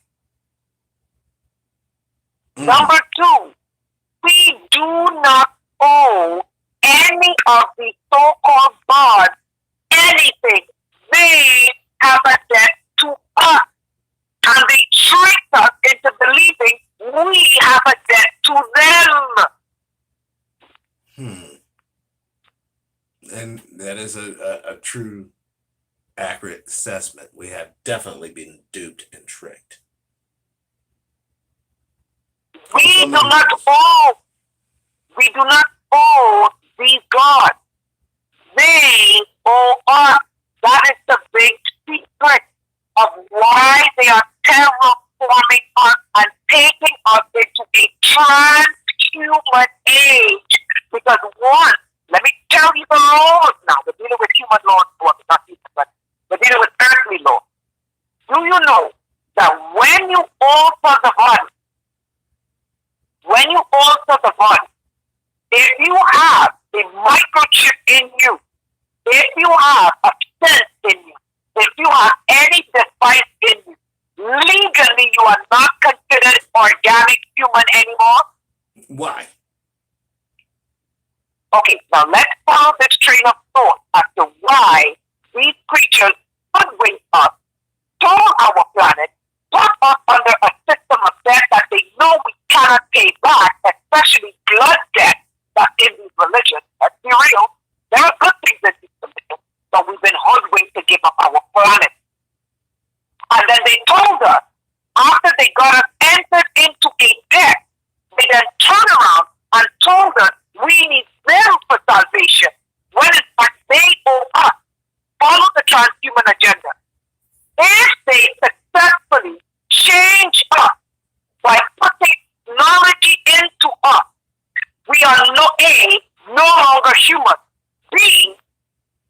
Number 2, we do not owe any of the so-called gods anything. They have a debt to us. And they tricked us into believing we have a debt to them. And that is a true, accurate assessment. We have definitely been duped and tricked. We do not owe these gods. They owe us. That is the big secret of why they are terraforming us and taking us into a transhuman age. Because one, let me tell you the laws now. We're dealing with human laws, not human, but we're dealing with earthly laws. Do you know that when you alter the body, if you microchip in you, if you have a sense in you, if you have any device in you, legally you are not considered organic human anymore. Why? Okay, now let's follow this train of thought as to why these creatures hoodwink us, stole our planet, put us under a system of debt that they know we cannot pay back, especially blood debt that's in these religions. Let's be real. There are good things in these religions, but we've been hoodwinked to give up our planet. And then they told us, after they got us entered into a debt, they then turned around and told us we need them for salvation, when in fact they owe us. Follow the transhuman agenda. If they successfully change us by putting technology into us, we are no longer human. B,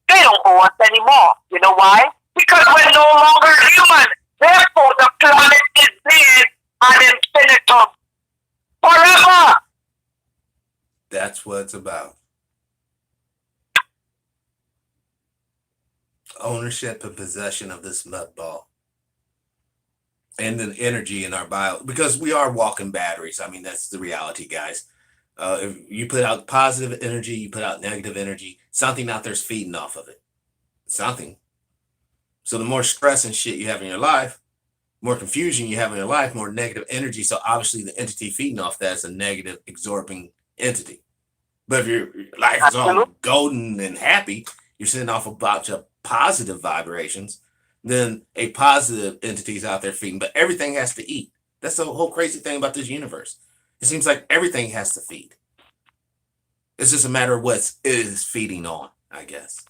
they don't owe us anymore. You know why? Because we're no longer human. Therefore, the planet is theirs ad infinitum. Forever. That's what it's about. Ownership and possession of this nut ball. And then energy in our bio, because we are walking batteries. I mean, that's the reality, guys. If you put out positive energy, you put out negative energy, something out there's feeding off of it. Something. So the more stress and shit you have in your life, more confusion you have in your life, more negative energy. So obviously the entity feeding off that is a negative, absorbing entity. But if your life is all golden and happy, you're sending off a bunch of positive vibrations, then a positive entity is out there feeding. But everything has to eat. That's the whole crazy thing about this universe. It seems like everything has to feed. It's just a matter of what it is feeding on, I guess.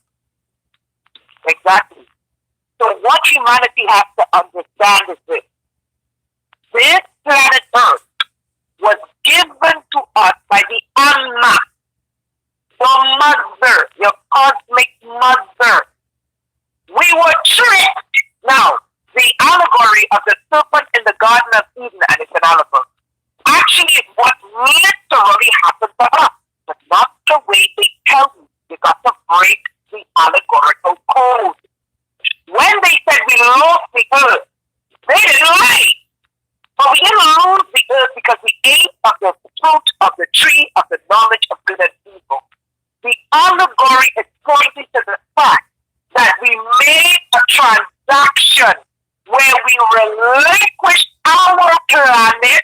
Exactly. So what humanity has to understand is this. This planet Earth was given to us by the Anna, the mother, your cosmic mother. We were tricked. Now, the allegory of the serpent in the Garden of Eden, and it's an allegory, actually is what literally happened to us, but not the way they tell you. You got to break the allegorical code. When they said we lost the earth, they didn't lie. But we didn't lose the earth because we ate of the fruit of the tree of the knowledge of good and evil. The allegory is pointing to the fact that we made a transaction where we relinquished our planet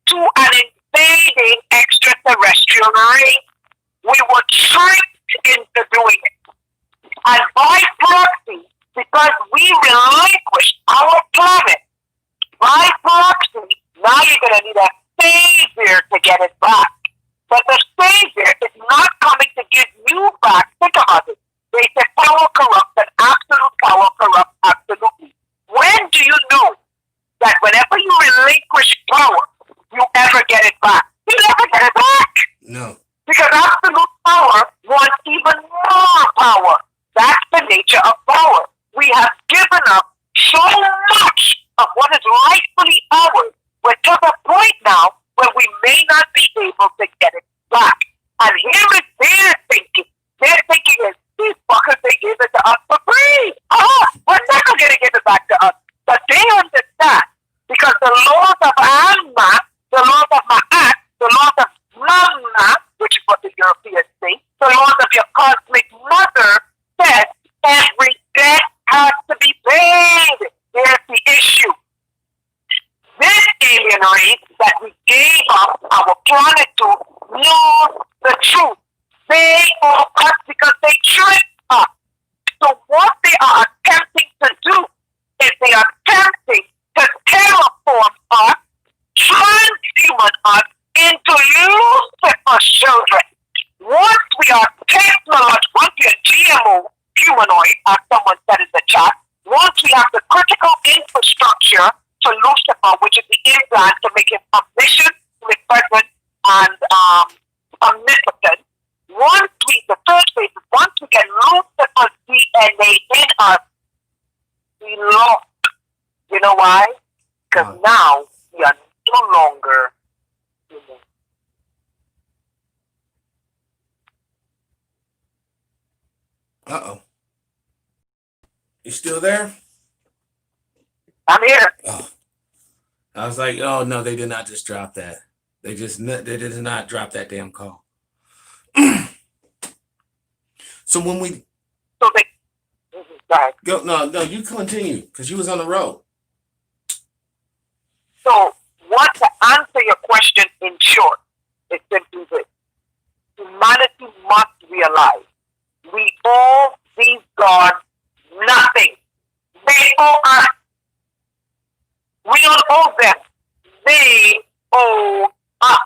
to an invading extraterrestrial race. We were tricked into doing it. And by proxy, because we relinquished our planet, by proxy, now you're going to need a savior to get it back. But the savior is not coming to give you back. Think about it. They say power corrupts and absolute power corrupts absolutely. When do you know that whenever you relinquish power, you ever get it back? You never get it back. No. Because absolute power wants even more power. That's the nature of power. We have given up so much of what is rightfully ours. We're to the point now where we may not be able to get it back. And here is their thinking. Their thinking is, these fuckers, they gave it to us for free. We're never going to give it back to us. But they understand, because the laws of Alma, the laws of Ma'at, the laws of Mamma, which is what the Europeans say, the laws of your cosmic mother said every debt has to be paid. Here's the issue. This alien race that we gave up our planet to knows the truth. They owe us because they tricked us. So what they are attempting to do is they are attempting to terraform us, transhuman us into Lucifer's children. Once we are technological, once we are GMO humanoid, as someone said in the chat, once we have the critical infrastructure to Lucifer, which is the implant to make him omniscient, omnipresent, and omnipotent, the third phase is once we get Lucifer's DNA in us, we lost. You know why? Because now we are no longer human. Uh-oh. You still there? I'm here. Oh. I was like, oh no, they did not just drop that. They did not drop that damn call. So when we So they go, no, you continue because you was on the road. So what to answer your question in short is simply this. Humanity must realize we owe these gods nothing. They owe us. We don't owe them. They owe us.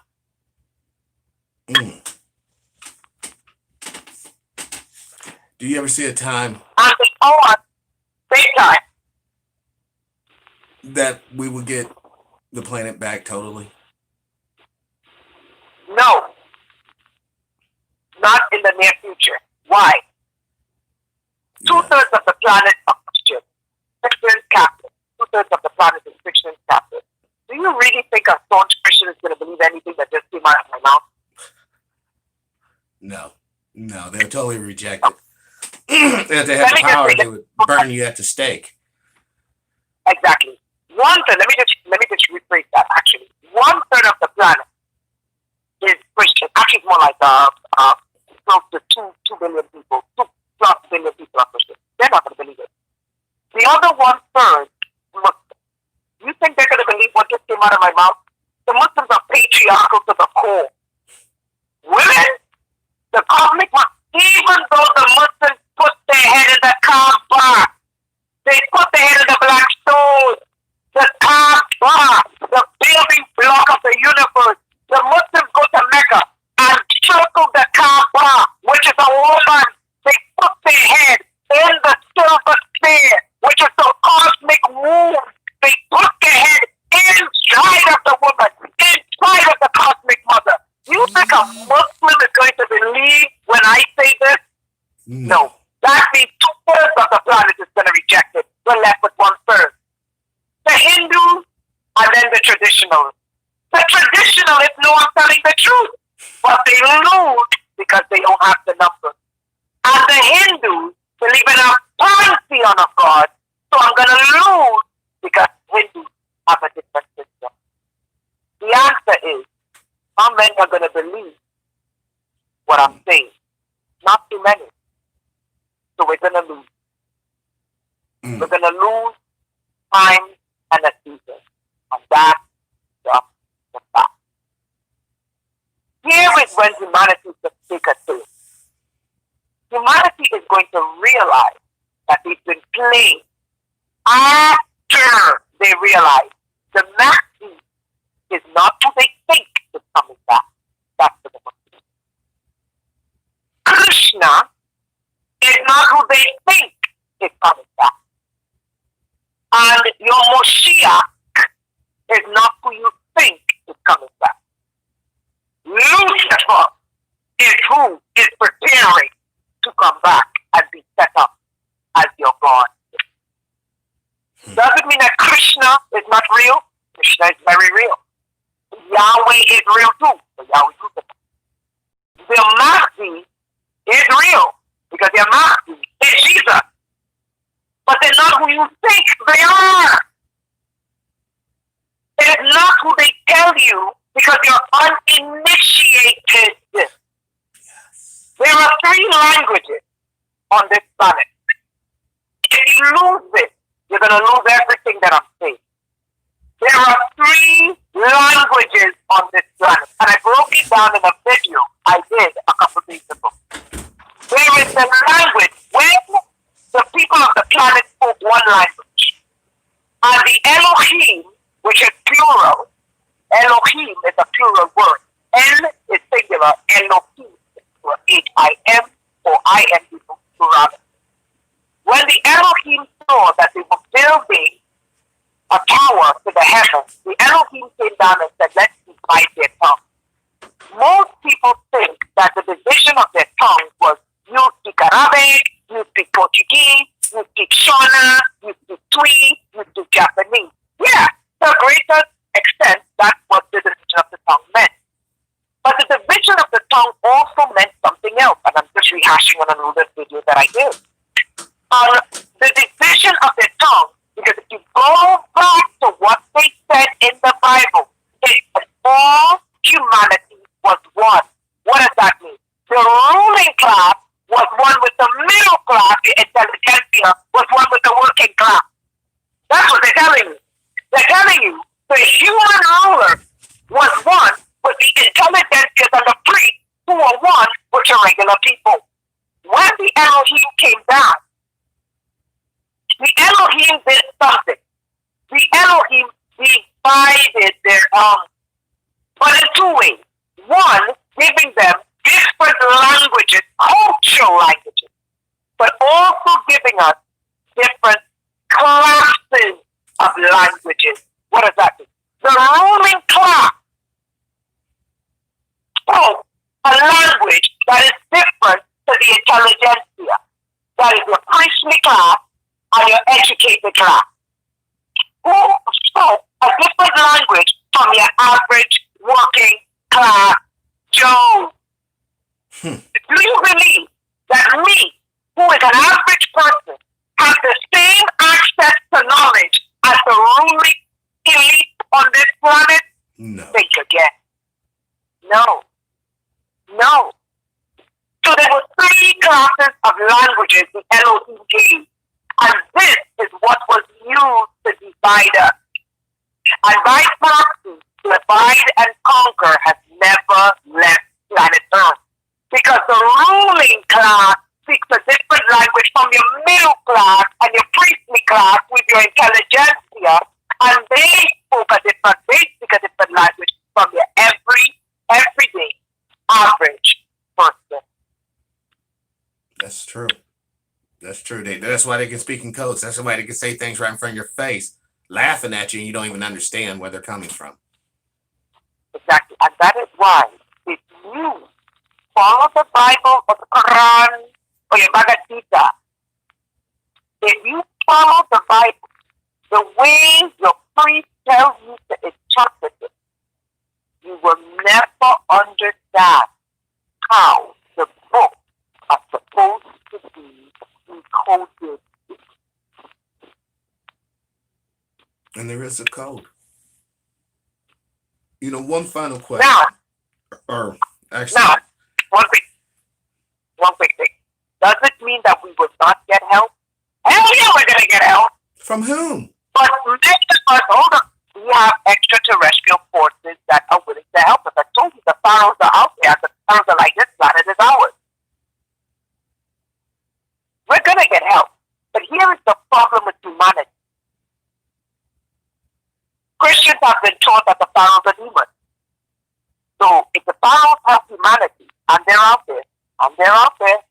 Mm. Do you ever see a time And they owe us big time. that we would get the planet back totally? No. Not in the near future. Why? Yeah. 2/3 of the planet are Christian. Christian Catholic. 2/3 of the planet is Christian Catholic. Do you really think a staunch Christian is going to believe anything that just came out of my mouth? No, they'll totally reject it. If they had the power, they would burn you at the stake. Exactly. 1/3. Let me just rephrase that. Actually, 1/3 of the planet is Christian. Actually, it's more like close to 2 billion people. 2+ billion people are Christian. They're not going to believe it. The other 1/3 Muslims. You think they're going to believe what just came out of my mouth? The Muslims are patriarchal to the core. Women, the cosmic one. Even though the Muslims put their head in the Kaaba, they put their head in the black stone, the Kaaba, the building block of the universe. The Muslims go to Mecca and circle the Kaaba, which is a woman. They put their head in the silver sphere, which is the cosmic womb. They put their head inside of the woman, inside of the cosmic mother. You think a Muslim is going to believe when I say this? No. That means 2/3 of the planet is going to reject it. We're left with 1/3. The Hindus and then the traditionalists. The traditionalists know I'm telling the truth, but they lose because they don't have the numbers. And the Hindus believe in a pantheon of God, so I'm going to lose because Hindus have a different system. The answer is, how many are going to believe what I'm saying? Not too many. So we're going to lose. We're going to lose time and a season. And that's the fact. Here is when humanity will take a turn. Humanity is going to realize that they've been playing after they realize the maxi is not who they think is coming back. That's the Muslims. Krishna is not who they think is coming back. And your Moshiach is not who you think is coming back. Lucifer is who is preparing to come back and be set up as your God. Does it mean that Krishna is not real? Krishna is very real. Yahweh is real too. So Yahweh is real. The Mahdi is real because the Mahdi is Jesus. But they're not who you think they are. It is not who they tell you because you're uninitiated. Yes. There are 3 languages on this planet. If you lose it, you're going to lose everything that I'm saying. There are 3 languages on this planet. And I broke it down in a video I did a couple days ago. There is the language when the people of the planet spoke one language. And the Elohim, which is plural, Elohim is a plural word. El is singular, Elohim is plural. H-I-M or I-M, plural. When the Elohim saw that they were building a tower to the heavens, the Elohim came down and said, let's divide their tongue. Most people think that the division of their tongue was you speak Arabic, you speak Portuguese, you speak Shona, you speak Twi, you speak Japanese. Yeah, to a greater extent, that's what the division of the tongue meant. But the division of the tongue also meant something else, and I'm just rehashing on another video that I did. On the division of the tongue, because if you go back to what they said in the Bible, it said all humanity was one. What does that mean? The ruling class was one with the middle class, the intelligentsia was one with the working class. That's what they're telling you. They're telling you the human ruler was one with the intelligentsias and the priests who were one with the regular people. When the Elohim came down, the Elohim did something. The Elohim divided their but in two ways. One, giving them different languages, cultural languages, but also giving us different classes of languages. What does that mean? The ruling class spoke a language that is different to the intelligentsia. That is your priestly class and your educated class. Who spoke a different language from your average working class Joe? Do you believe that me, who is an average person, have the same access to knowledge as the ruling elite on this planet? No. Think again. No. No. So there were three classes of languages the Elohim gave, and this is what was used to divide us. And by proxy, divide and conquer has never left planet Earth. Because the ruling class speaks a different language from your middle class and your priestly class with your intelligentsia, and they speak a different language from your everyday average person. That's true. That's true. That's why they can speak in codes. That's why they can say things right in front of your face, laughing at you, and you don't even understand where they're coming from. Exactly. And that is why if you follow the Bible or the Quran or your Bhagavad Gita, if you follow the Bible the way your priest tells you to interpret it, you will never understand how the book are supposed to be encoded. And there is a code. You know, one final question. Now, one quick thing. Does it mean that we will not get help? Hell yeah, we're going to get help. From whom? But hold on. We have extraterrestrial forces that are willing to help us. I told you the pharaohs are out there. The pharaohs are like, this planet is ours. We're going to get help. But here is the problem with humanity. Christians have been taught that the pharaohs are demons. So if the pharaohs have humanity, and they're out there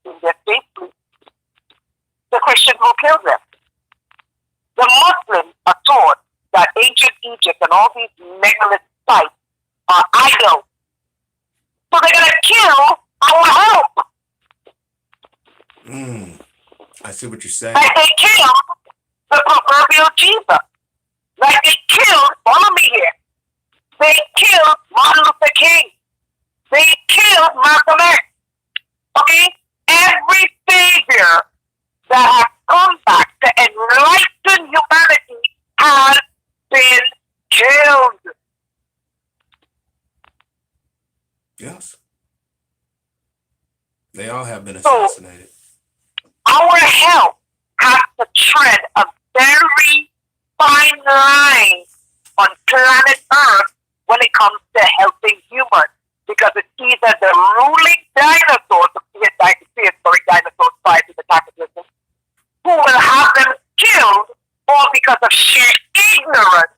in their safety, the Christians will kill them. The Muslims are taught that ancient Egypt and all these megalith sites are idols. So they're going to kill our help. I see what you're saying. Like they killed the proverbial Jesus. Like they killed, follow me here, they killed Martin Luther King. They killed Malcolm X. Okay? Every savior that has come back to enlighten humanity has been killed. Yes. They all have been assassinated. So, our help has to tread a very fine line on planet Earth when it comes to helping humans. Because it's either the ruling dinosaurs, the prehistoric dinosaurs prior to the cataclysm, who will have them killed, or because of sheer ignorance.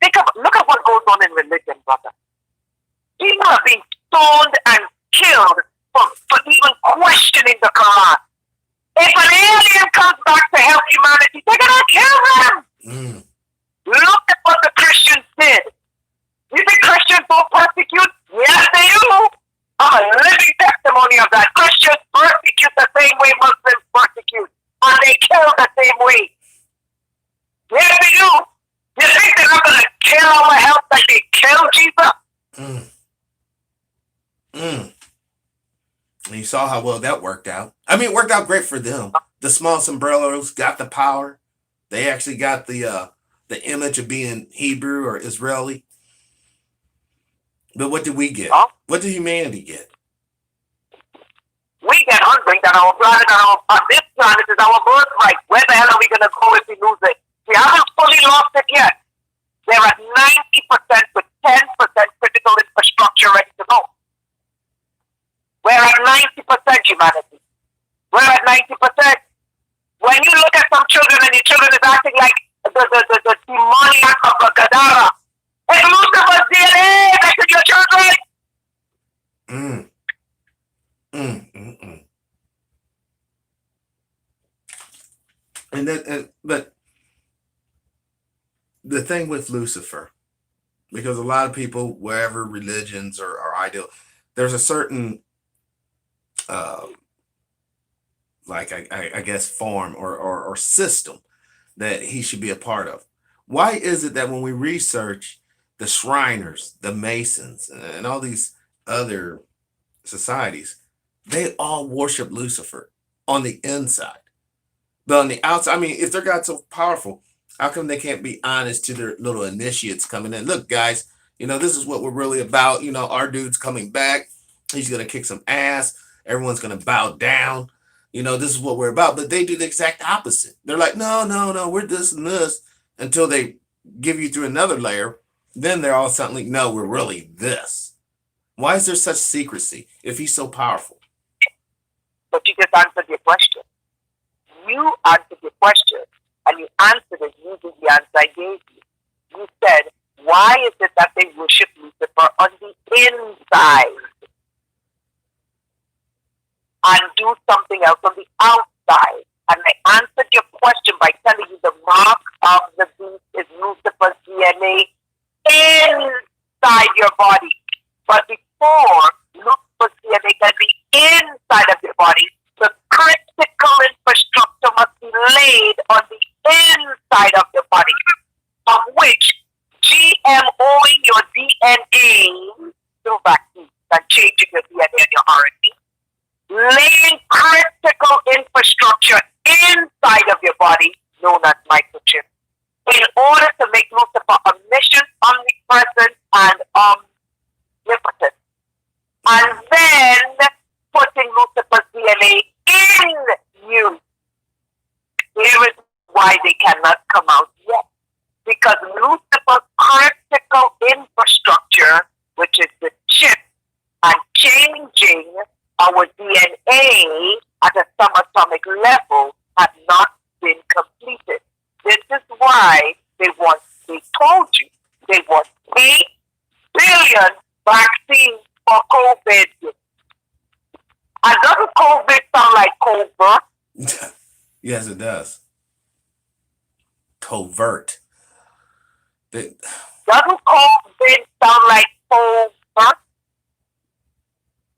Look at what goes on in religion, brother. People are being stoned and killed for even questioning the Quran. If an alien comes back to help humanity, they're going to kill them. Look at what the Christians did. You think Christians don't persecute? Yes, they do. I'm a living testimony of that. Christians persecute the same way Muslims persecute. And they kill the same way. Yes, they do. You think they're not going to kill our health like they killed Jesus? And you saw how how well that worked out. I mean, it worked out great for them. The small sombreros got the power. They actually got the image of being Hebrew or Israeli. But what did we get? Huh? What did humanity get? We get hungry that our planet, this planet is our birthright. Where the hell are we going to go if we lose it? We haven't fully lost it yet. They're at 90% with 10% critical infrastructure ready to go. We're at 90% humanity. We're at 90%. When you look at some children and your children is acting like the demoniac of Gadara, hey, Lucifer's DNA next to your children. But the thing with Lucifer, because a lot of people, wherever religions or ideal, there's a certain like I guess form or system that he should be a part of. Why is it that when we research the Shriners, the Masons, and all these other societies, they all worship Lucifer on the inside? But on the outside, I mean, if their God's so powerful, how come they can't be honest to their little initiates coming in? Look, guys, this is what we're really about. Our dude's coming back. He's going to kick some ass. Everyone's going to bow down. This is what we're about. But they do the exact opposite. They're like, no, we're this and this, until they give you through another layer. Then they're all suddenly, no, we're really this. Why is there such secrecy if he's so powerful? But you just answered your question. You answered your question, and you answered it using the answer I gave you. You said, why is it that they worship Lucifer on the inside and do something else on the outside? And I answered your question by telling you the mark of the beast is Lucifer's DNA inside your body. But before Lucifer's DNA can be inside of your body, the critical infrastructure must be laid on the inside of your body, of which GMOing your DNA through vaccines and changing your DNA and your RNA, laying critical infrastructure inside of your body, known as microchip, in order to make Lucifer omniscient, omnipresent, and omnipotent. And then putting Lucifer's DNA in you. Here is why they cannot come out yet. Because Lucifer's critical infrastructure, which is the chip, and changing our DNA at a subatomic level, has not been completed. This is why they told you, they want 8 billion vaccines for COVID. And doesn't COVID sound like covert? Yes, it does. Covert. Doesn't COVID sound like covert?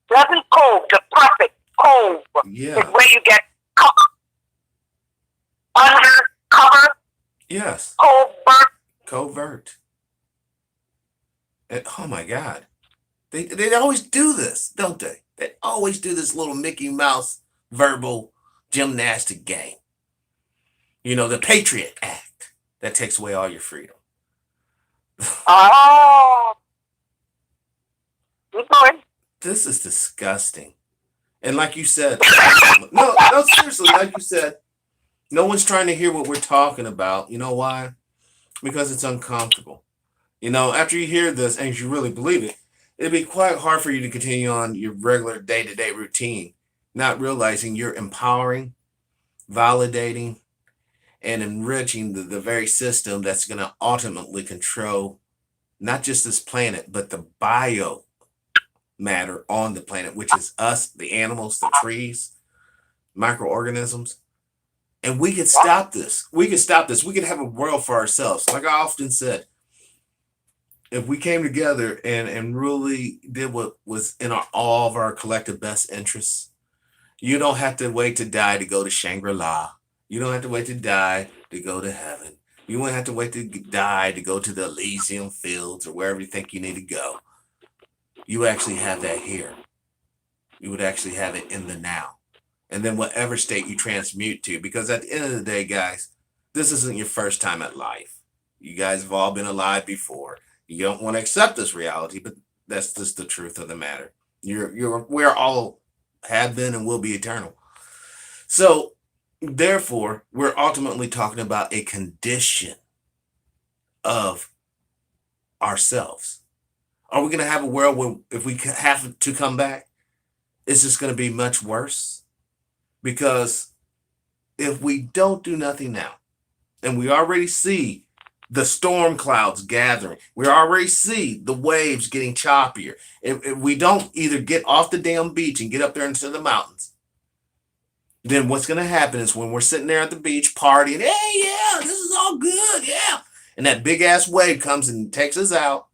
Doesn't cove, the perfect cove, Yeah. is where you get undercover? Yes. Covert. Oh my God. They always do this, don't they? They always do this little Mickey Mouse verbal gymnastic game. The Patriot Act that takes away all your freedom. Oh. Keep going. This is disgusting. And like you said, no, seriously, like you said, no one's trying to hear what we're talking about. You know why? Because it's uncomfortable. After you hear this and you really believe it, it'd be quite hard for you to continue on your regular day-to-day routine, not realizing you're empowering, validating, and enriching the very system that's going to ultimately control not just this planet, but the bio matter on the planet, which is us, the animals, the trees, microorganisms. And we could stop this. We could stop this. We could have a world for ourselves. Like I often said, if we came together and really did what was in all of our collective best interests, you don't have to wait to die to go to Shangri-La. You don't have to wait to die to go to heaven. You won't have to wait to die to go to the Elysium fields or wherever you think you need to go. You actually have that here. You would actually have it in the now. And then whatever state you transmute to, because at the end of the day, guys, this isn't your first time at life. You guys have all been alive before. You don't want to accept this reality, but that's just the truth of the matter. We're all have been and will be eternal. So therefore, we're ultimately talking about a condition of ourselves. Are we going to have a world where if we have to come back, it's just going to be much worse? Because if we don't do nothing now, and we already see the storm clouds gathering, we already see the waves getting choppier. If we don't either get off the damn beach and get up there into the mountains, then what's going to happen is when we're sitting there at the beach partying, hey, yeah, this is all good, yeah. And that big ass wave comes and takes us out,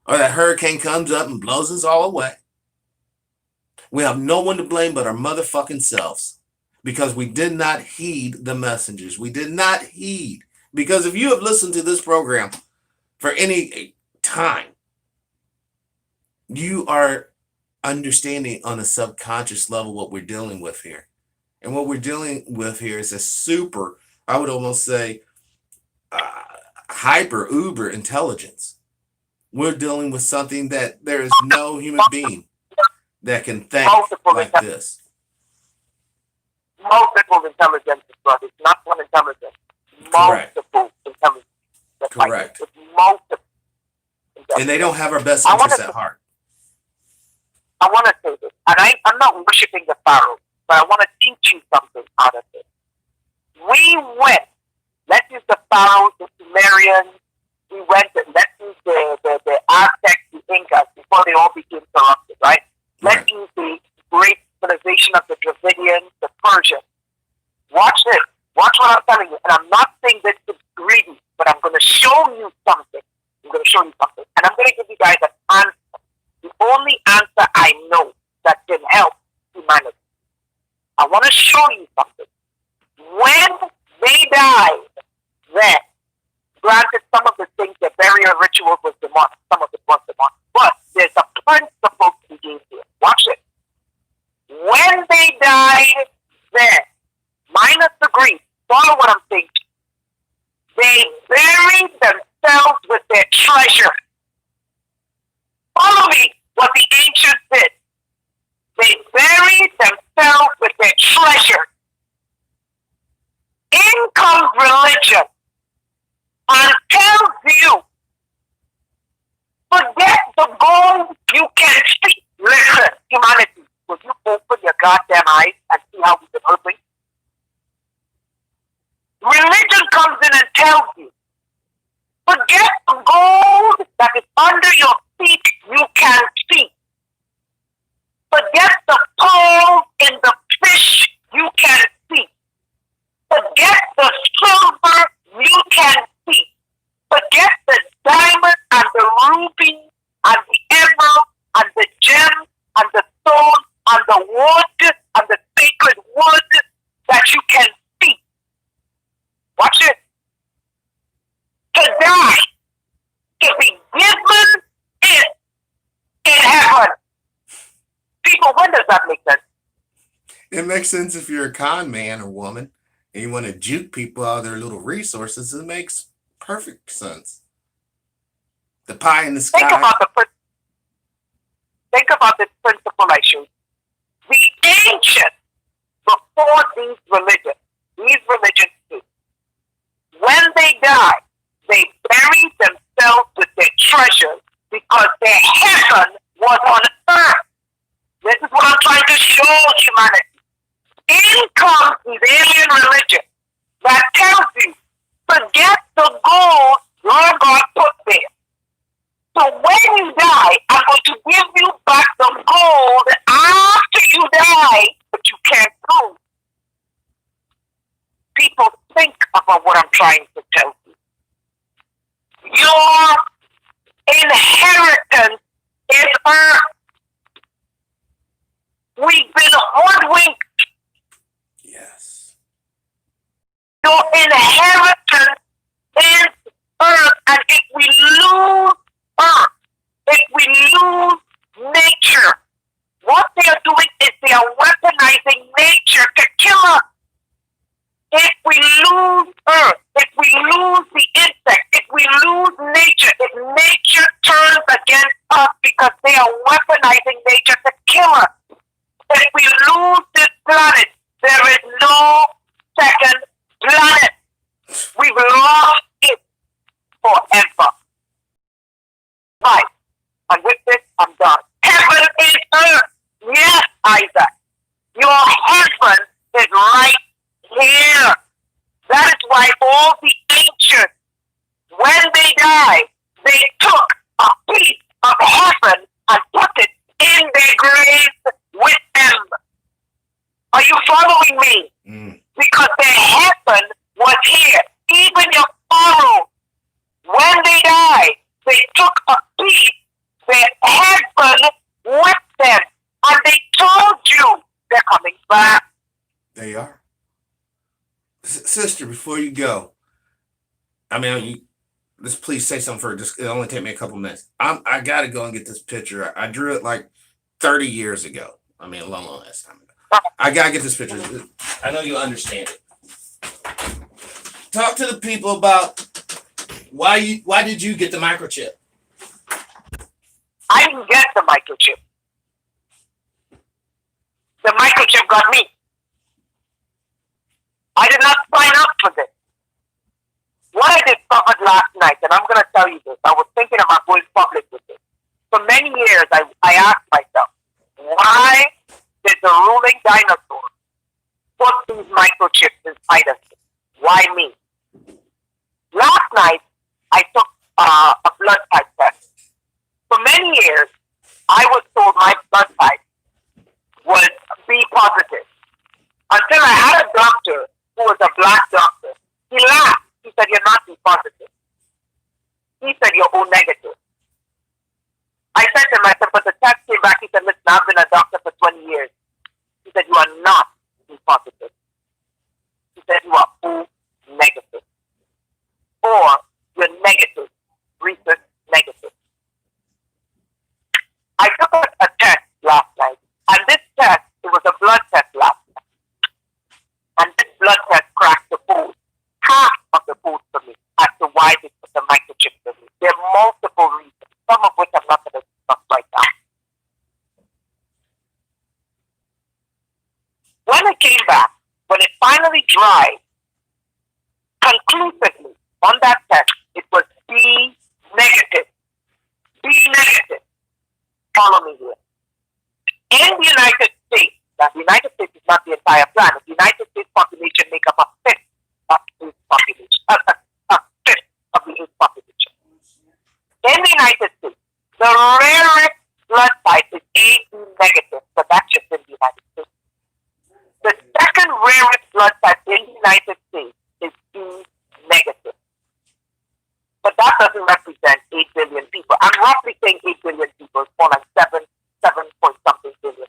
or that hurricane comes up and blows us all away. We have no one to blame but our motherfucking selves, because we did not heed the messengers. We did not heed. Because if you have listened to this program for any time, you are understanding on a subconscious level what we're dealing with here. And what we're dealing with here is a super, I would almost say, hyper uber intelligence. We're dealing with something that there is no human being that can think like this. Multiple intelligences, brother. It's not one intelligence. Multiple intelligence. Correct. It's multiple. And they don't have our best interests at heart. I want to say this, and I'm not worshiping the Pharaoh, but I want to teach you something out of it. We went, let's use the Pharaoh, the Sumerians, we went, let's use the Aztecs, the Incas, before they all became corrupted, right? Let's use the great civilization of the Dravidians, the Persians. Watch this. Watch what I'm telling you. And I'm not saying this is greedy, but I'm going to show you something. I'm going to show you something. And I'm going to give you guys an answer. The only answer I know that can help humanity. I want to show you something. When they died, then, granted, some of the things, the burial rituals was demonic, some of it was demonic. But there's a principle to be gained here. Watch it. When they died, then, minus the grief, follow what I'm saying. They buried themselves with their treasure. Follow me, what the ancients did. They buried themselves with their treasure. In comes religion and tells you, forget the gold you can see. Listen, humanity, will you open your goddamn eyes and see how we've been hurting? Religion comes in and tells you, forget the gold that is under your feet you can see. Forget the pearls in the fish you can see. Forget the silver you can see. Forget the diamond and the ruby and the emerald and the gem and the stone and the wood and the sacred wood that you can see. Watch it. To die, to be given it in heaven. People, when does that make sense? It makes sense if you're a con man or woman and you want to juke people out of their little resources. It makes perfect sense. The pie in the sky. Think about this principle I showed. The ancients, before these religions too, when they died, they buried themselves with their treasures because their heaven was on earth. This is what I'm trying to show humanity. In comes these alien religion that tells you, forget the gold your God put there. So when you die, I'm going to give you back the gold after you die, but you can't prove. People, think about what I'm trying to tell you. Your inheritance is earth. We've been hoodwinked. Yes. Your inheritance is earth, and if we lose earth, if we lose nature, what they're hypnotizing nature to kill us. If we lose this planet, there is no second planet. We've lost it forever. Right. And with this, I'm done. Heaven is earth. Yes, Isaac. Your heaven is right here. That is why all the ancients, when they died, they took a piece of heaven and put it in their graves with them. Are you following me? Because their heaven was here. Even your pharaoh, when they died, they took a piece, their heaven with them. And they told you they're coming back. They are. Sister, before you go, I mean, just please say something for just. It'll only take me a couple minutes. I got to go and get this picture. I drew it like 30 years ago. I mean, a long last time ago. I got to get this picture. I know you'll understand it. Talk to the people about why did you get the microchip? I didn't get the microchip. The microchip got me. I did not sign up for this. What I discovered last night, and I'm going to tell you this, I was thinking about going public with this. For many years, I asked myself, why did the ruling dinosaur put these microchips inside of me? Why me? Last night, I took a blood type test. For many years, I was told my blood type was B positive. Until I had a doctor who was a black doctor. He laughed. He said, "You're not B positive." He said, "You're O negative." I said to him, I said, but the test came back. He said, "Listen, I've been a doctor for 20 years. He said, "You are not B positive." He said, "You are O negative. Or you're negative, research negative." I took a test last night. And this test, it was a blood test last night. And this blood test cracked the code, half of the code for me, as to why they put the microchip for me. There are multiple reasons, some of which I'm not going to discuss right now. When it came back, when it finally dried, conclusively on that test, it was B negative. B negative. Follow me here. In the United States, now the United States is not the entire planet. The United States population make up a fifth of the Earth's population. A fifth of the Earth's population. In the United States, the rarest blood type is AB negative, but that's just in the United States. The second rarest blood type in the United States is B negative. But that doesn't represent 8 billion people. I'm roughly saying 8 billion people. It's more like 7 point something billion.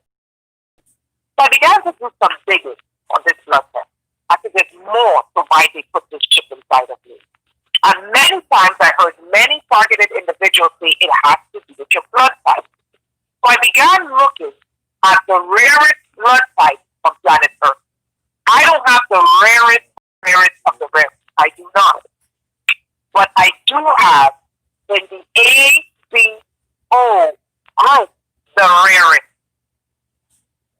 So I began to do some digging on this blood test. I think there's more to why they put this chip inside of me. And many times I heard many targeted individuals say it has to do with your blood type. So I began looking at the rarest blood type on planet Earth. I don't have the rarest of the rarest. I do not. But I do have in the ABO group the rarest,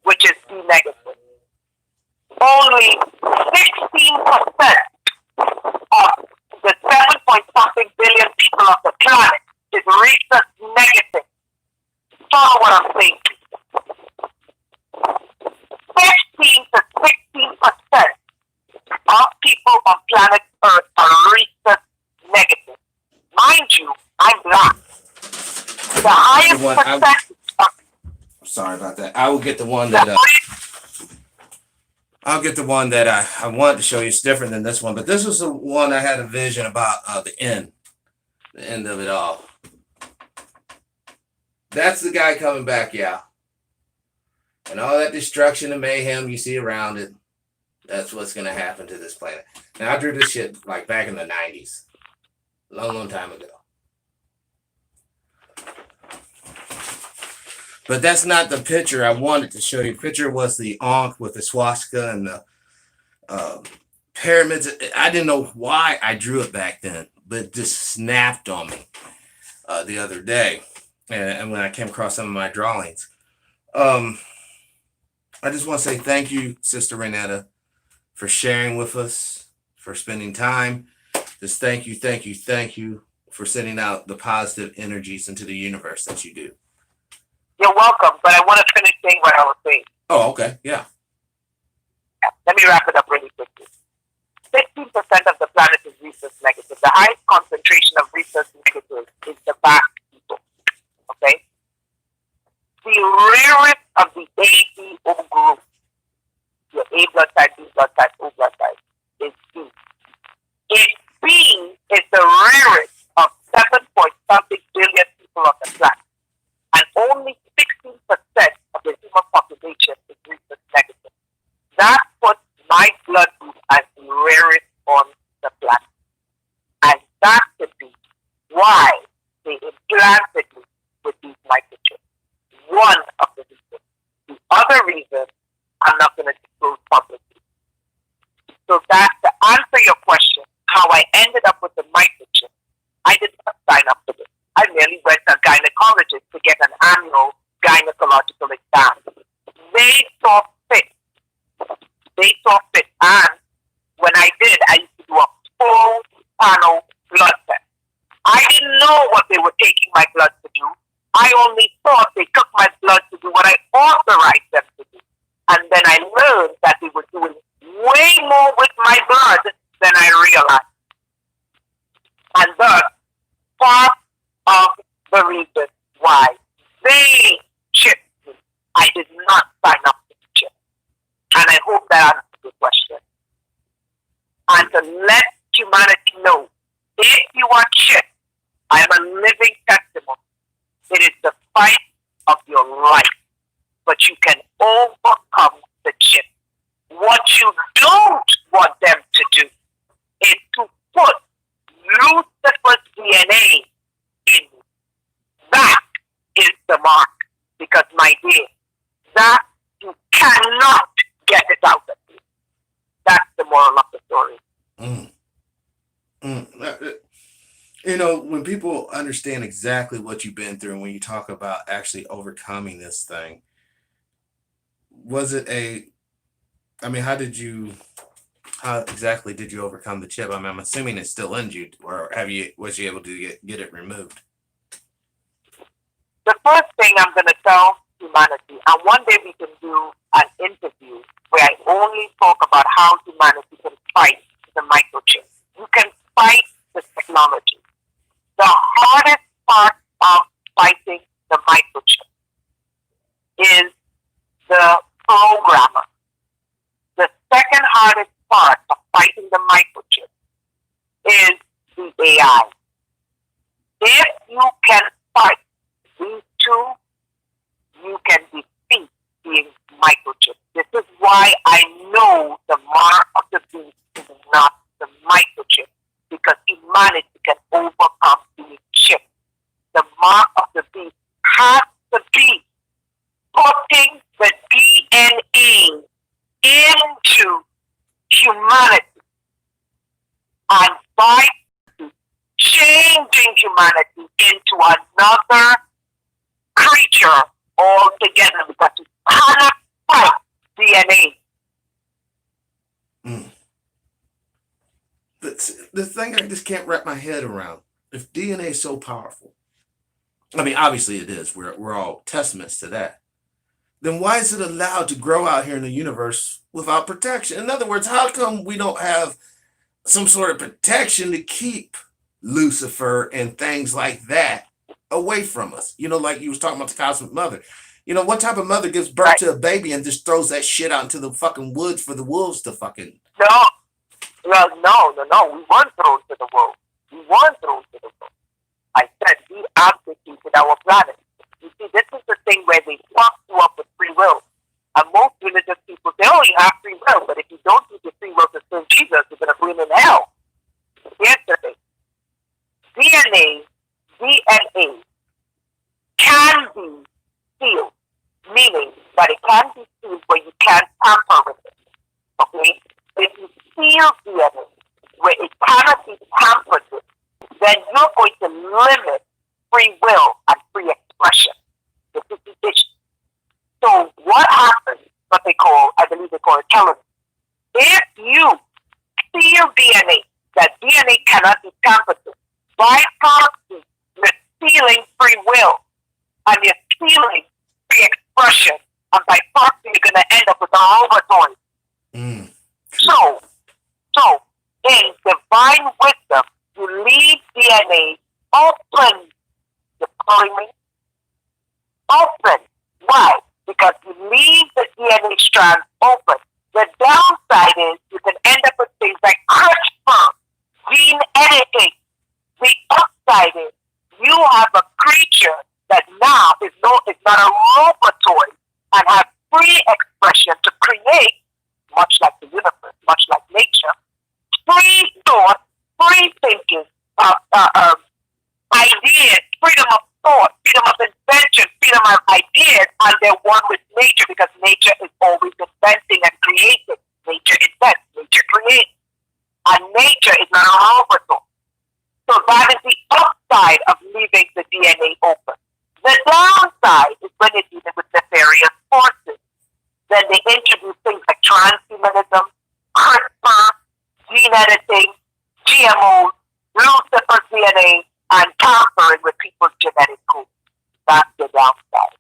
which is B negative. Only 16% of the 7 point something billion people of the planet is research negative. Follow what I'm saying. 15 to 16% of people on planet Earth are research negative. Mind you, I'm black. The highest percentage of... Sorry about that. I will get the one that I'll get the one that I wanted to show you. It's different than this one, but this was the one I had a vision about the end of it all. That's the guy coming back, yeah. And all that destruction and mayhem you see around it, that's what's going to happen to this planet. Now, I drew this shit like back in the 90s. Long time ago. But that's not the picture I wanted to show you. The picture was the Ankh with the swastika and the pyramids. I didn't know why I drew it back then, but it just snapped on me the other day. and when I came across some of my drawings. I just want to say thank you, Sister Renetta, for sharing with us, for spending time. Just thank you for sending out the positive energies into the universe that you do. You're welcome, but I want to finish saying what I was saying. Oh, okay. Yeah. Let me wrap it up really quickly. 16% of the planet is research negative. The highest concentration of research negative is the black people. Okay? The rarest of the ABO group, your A blood type, B blood type, O blood type, is B. If B is the rarest of 7-point-something billion people on the planet, and only 16% of the human population is research negative, that puts my blood group as the rarest on the planet. And that could be why they implanted me with these microchips. One of the reasons. The other reason, I'm not going to disclose publicly. So that, to answer your question, how I ended up with the microchip, I did not sign up for this. I merely went to a gynecologist to get an annual gynecological exam. They saw fit. And when I did, I used to do a full panel blood test. I didn't know what they were taking my blood to do. I only thought they took my blood to do what I authorized them to do. And then I learned that they were doing way more with my blood than I realized. And thus, part of the reason why they chipped me, I did not sign up for the chip. And I hope that answers the question. And to let humanity know, if you are chipped, I am a living testimony. It is the fight of your life. But you can overcome the chip. What you don't want them to do is to put Lucifer's DNA in you. That is the mark. Because, my dear, that you cannot get it out of you. That's the moral of the story. You know, when people understand exactly what you've been through, and when you talk about actually overcoming this thing, was it how exactly did you overcome the chip? I mean, I'm assuming it's still in you, or was you able to get it removed? The first thing I'm going to tell humanity, and one day we can do an interview where I only talk about how humanity can fight the microchip. You can fight the technology. The hardest part of fighting the microchip is the programmer. The second hardest part of fighting the microchip is the AI. If you can fight these two, you can defeat the microchip. This is why I know the mark of the beast is not the microchip, because humanity can overcome the chip. The mark of the beast has to be putting the DNA into humanity, and by changing humanity into another creature altogether, because you cannot fight DNA. The thing I just can't wrap my head around, if DNA is so powerful, I mean, obviously it is. We're all testaments to that. Then why is it allowed to grow out here in the universe without protection? In other words, how come we don't have some sort of protection to keep Lucifer and things like that away from us? You know, like you was talking about the cosmic mother. You know, what type of mother gives birth to a baby and just throws that shit out into the fucking woods for the wolves to fucking... No. Well, no. We weren't thrown to the world. I said we abdicated our planet. You see, this is the thing where they fuck you up with free will. And most religious people say, oh, you have free will, but if you don't use your free will to serve Jesus, you're going to burn in hell. Here's the thing. DNA can be sealed, meaning that it can be sealed where you can't tamper with it. Okay? If you seal DNA where it cannot be tampered with, then you're going to limit free will and free expression. If you steal DNA, that DNA cannot be tampered with. By proxy, you're stealing free will and you're stealing free expression. And by proxy, you're going to end up with a laboratory. So, in divine wisdom, you leave DNA open, deployment open. Why? Because you leave the DNA strand open. The downside is you can end up with things like CRISPR, gene editing. The upside is you have a creature that now is not a laboratory and has free expression to create, much like the universe, much like nature, free thought, free thinking, ideas, freedom of thought, freedom of invention, freedom of ideas, and they're one with nature because nature is always inventing and creating. Nature invents, nature creates, and nature is not a laboratory. So that is the upside of leaving the DNA open. The downside is when you're dealing with nefarious forces. Then they introduce things like transhumanism, CRISPR, gene editing, GMOs, Lucifer DNA, and tampering with people's genetic code. That's the downside.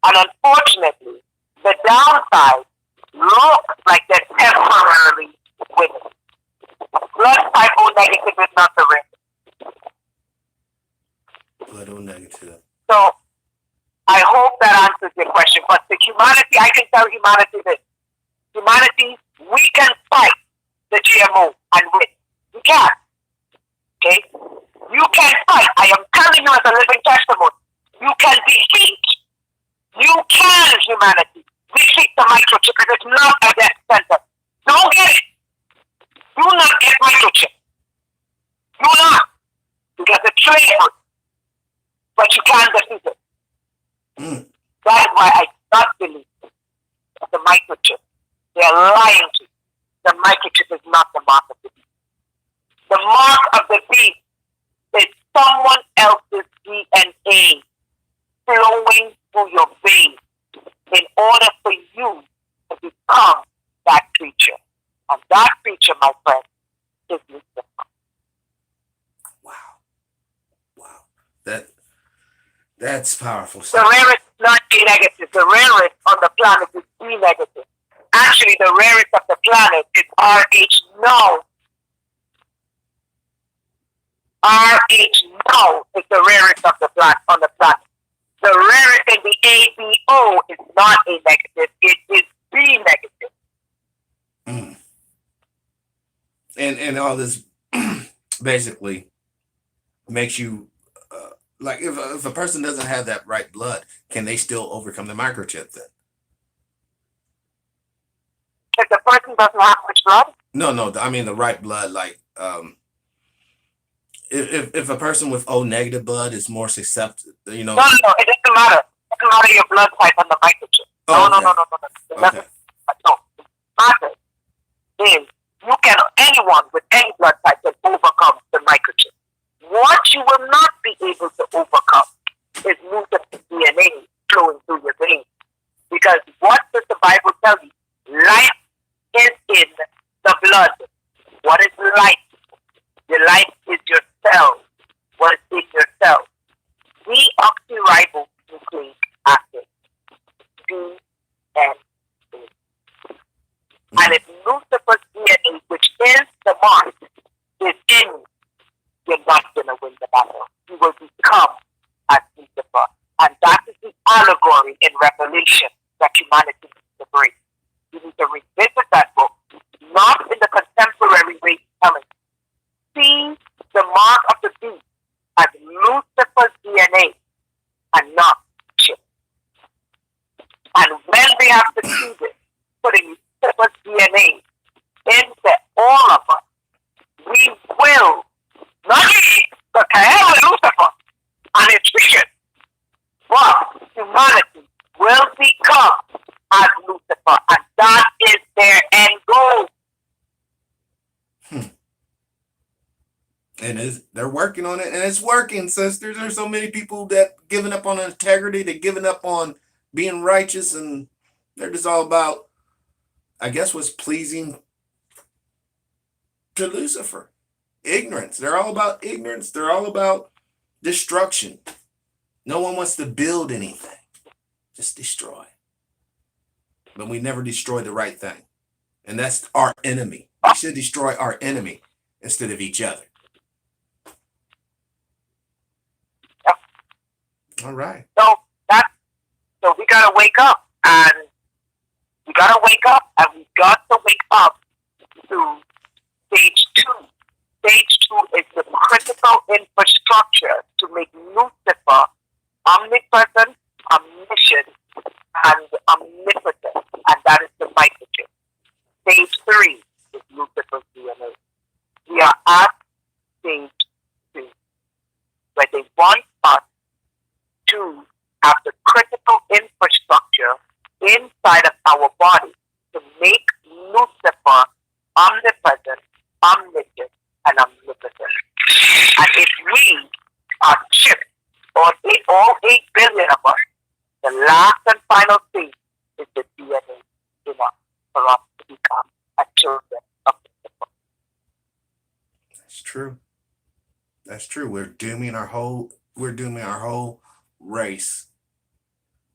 And unfortunately, the downside looks like they're temporarily winning. Blood type O negative is not the risk. Blood O negative. So I hope that answers your question. But the humanity, I can tell humanity this. Humanity, we can fight the GMO and win. We can. Okay? You can fight. I am telling you as a living testimony. You can defeat. You can, humanity, defeat the microchip. It is not a death sentence. Don't get it. Do not get microchip. Do not. Because it's slavery. But you can defeat it. That is why I do not believe the microchip. They are lying to you. The microchip is not the mark of the beast. The mark of the beast is someone else's DNA flowing through your veins in order for you to become that creature. And that creature, my friend, is Lucifer. Wow. That's powerful. The rarest is not A negative. The rarest on the planet is B negative. Actually, the rarest of the planet is RH no. RH no is the rarest of the planet on the planet. The rarest in the ABO is not A negative. It is B negative. And all this basically makes you like if a person doesn't have that right blood, can they still overcome the microchip then? If the person doesn't have which blood? No. I mean the right blood. Like if a person with O negative blood is more susceptible, you know. No. It doesn't matter. It doesn't matter your blood type on the microchip. Oh, no. Okay. No. Matter is anyone with any blood type can overcome the microchip. What you will not be able to overcome is Lucifer's DNA flowing through your veins. Because what does the Bible tell you? Life is in the blood. What is life? Your life is your cells. What is in your cells? Deoxyribonucleic acid. DNA. And if Lucifer's DNA, which is the mark, is in you, you're not going to win the battle. You will become as Lucifer. And that is the allegory in Revelation that humanity needs to break. You need to revisit that book, not in the contemporary way it's telling. See the mark of the beast as Lucifer's DNA and not chip. And when they have succeeded putting Lucifer's DNA into all of us, we will not the hell with Lucifer and its vision, but humanity will become as Lucifer, and that is their end goal. And they're working on it, and it's working, sisters. There's so many people that giving up on integrity, they're giving up on being righteous, and they're just all about, I guess, what's pleasing to Lucifer. Ignorance. They're all about ignorance. They're all about destruction. No one wants to build anything. Just destroy. But we never destroy the right thing. And that's our enemy. We should destroy our enemy instead of each other. Yep. All right. So we gotta wake up, and we got to wake up to stage 2. Stage 2 is the critical infrastructure to make Lucifer omnipresent, omniscient, and omnipotent, and that is the microchip. Stage 3 is Lucifer's DNA. We are at stage 2, where they want us to have the critical infrastructure inside of our body to make Lucifer omnipresent, omniscient, and omnipotent. And if we are chipped, or all 8 billion of us, the last and final thing is the DNA enough for us to become a children of Lucifer. That's true. That's true. We're dooming our whole race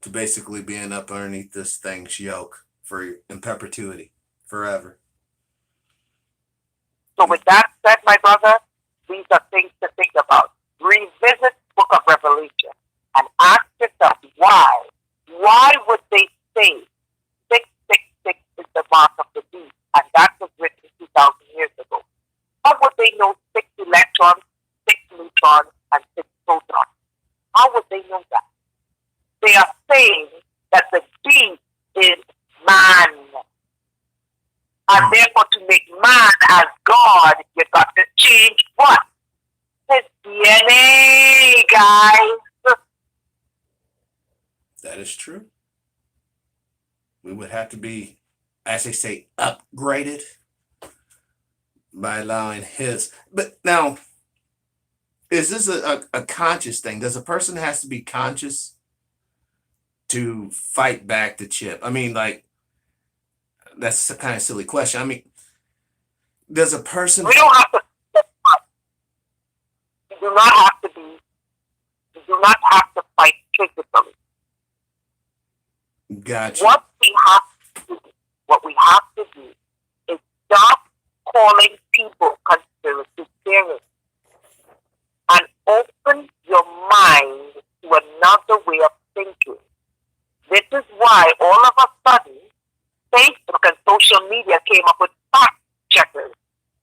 to basically being up underneath this thing's yoke in perpetuity, forever. So with that said, my brother, these are things to think about. Revisit Book of Revelation and ask yourself why. Why would they say 666 is the mark of the beast, and that was written 2,000 years ago? How would they know 6 electrons, 6 neutrons, and 6 protons? How would they know that? They are saying that the beast is man. And therefore, to make man as God, you got to change what? His DNA, guys. That is true. We would have to be, as they say, upgraded by allowing his. But now, is this a conscious thing? Does a person has to be conscious to fight back the chip? I mean, like, that's a kind of silly question. I mean, does a person... We don't have to... You do not have to be... You do not have to fight physically. Gotcha. What we have to do is stop calling people conspiracy theorists and open your mind to another way of thinking. This is why all of a sudden Facebook and social media came up with fact checkers.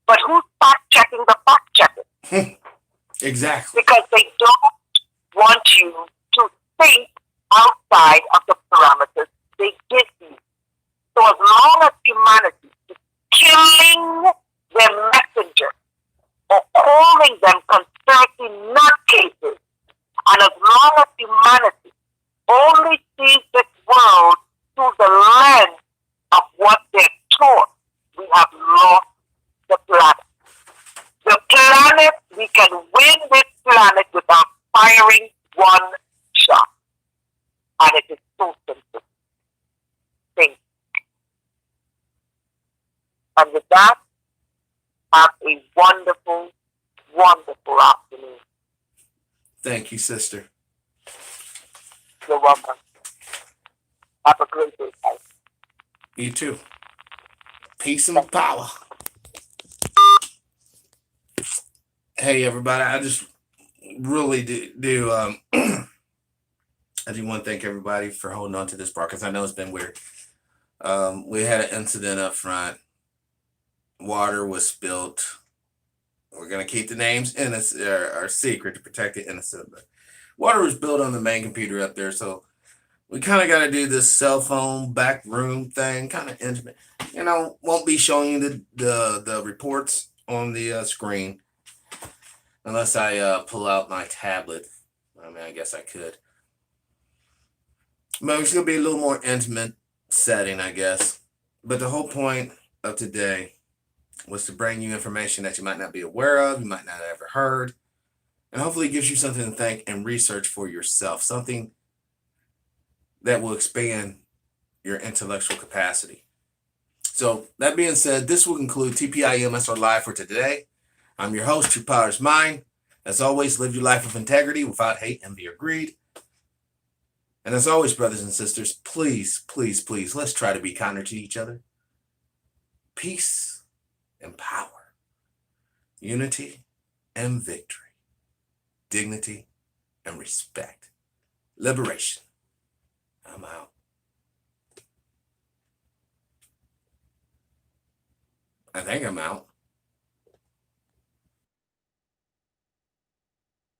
But who's fact checking the fact checkers? Exactly. Because they don't want you to think outside of the parameters they give you. So as long as humanity is killing their messenger or calling them conspiracy nutcases, and as long as humanity only sees this world through the lens of what they're taught, we have lost the planet. The planet, we can win this planet without firing one shot. And it is so simple. Think. And with that, have a wonderful, wonderful afternoon. Thank you, sister. You're welcome. Have a great day, guys. You too. Peace and power. Hey, everybody. I just really do I do want to thank everybody for holding on to this part, because I know it's been weird. We had an incident up front. Water was spilt. We're going to keep the names innocent, our secret, to protect the innocent. But water was spilled on the main computer up there, so we kind of got to do this cell phone back room thing, kind of intimate. You know, won't be showing you the reports on the screen unless I pull out my tablet. I mean, I guess I could. But it's going to be a little more intimate setting, I guess. But the whole point of today was to bring you information that you might not be aware of, you might not have ever heard, and hopefully it gives you something to think and research for yourself, something that will expand your intellectual capacity. So that being said, this will conclude TPIM SR Live for today. I'm your host, TruePowerIsMine. As always, live your life with integrity without hate, envy, or greed. And as always, brothers and sisters, please, please, please, let's try to be kinder to each other. Peace and power. Unity and victory. Dignity and respect. Liberation. I'm out. I think I'm out.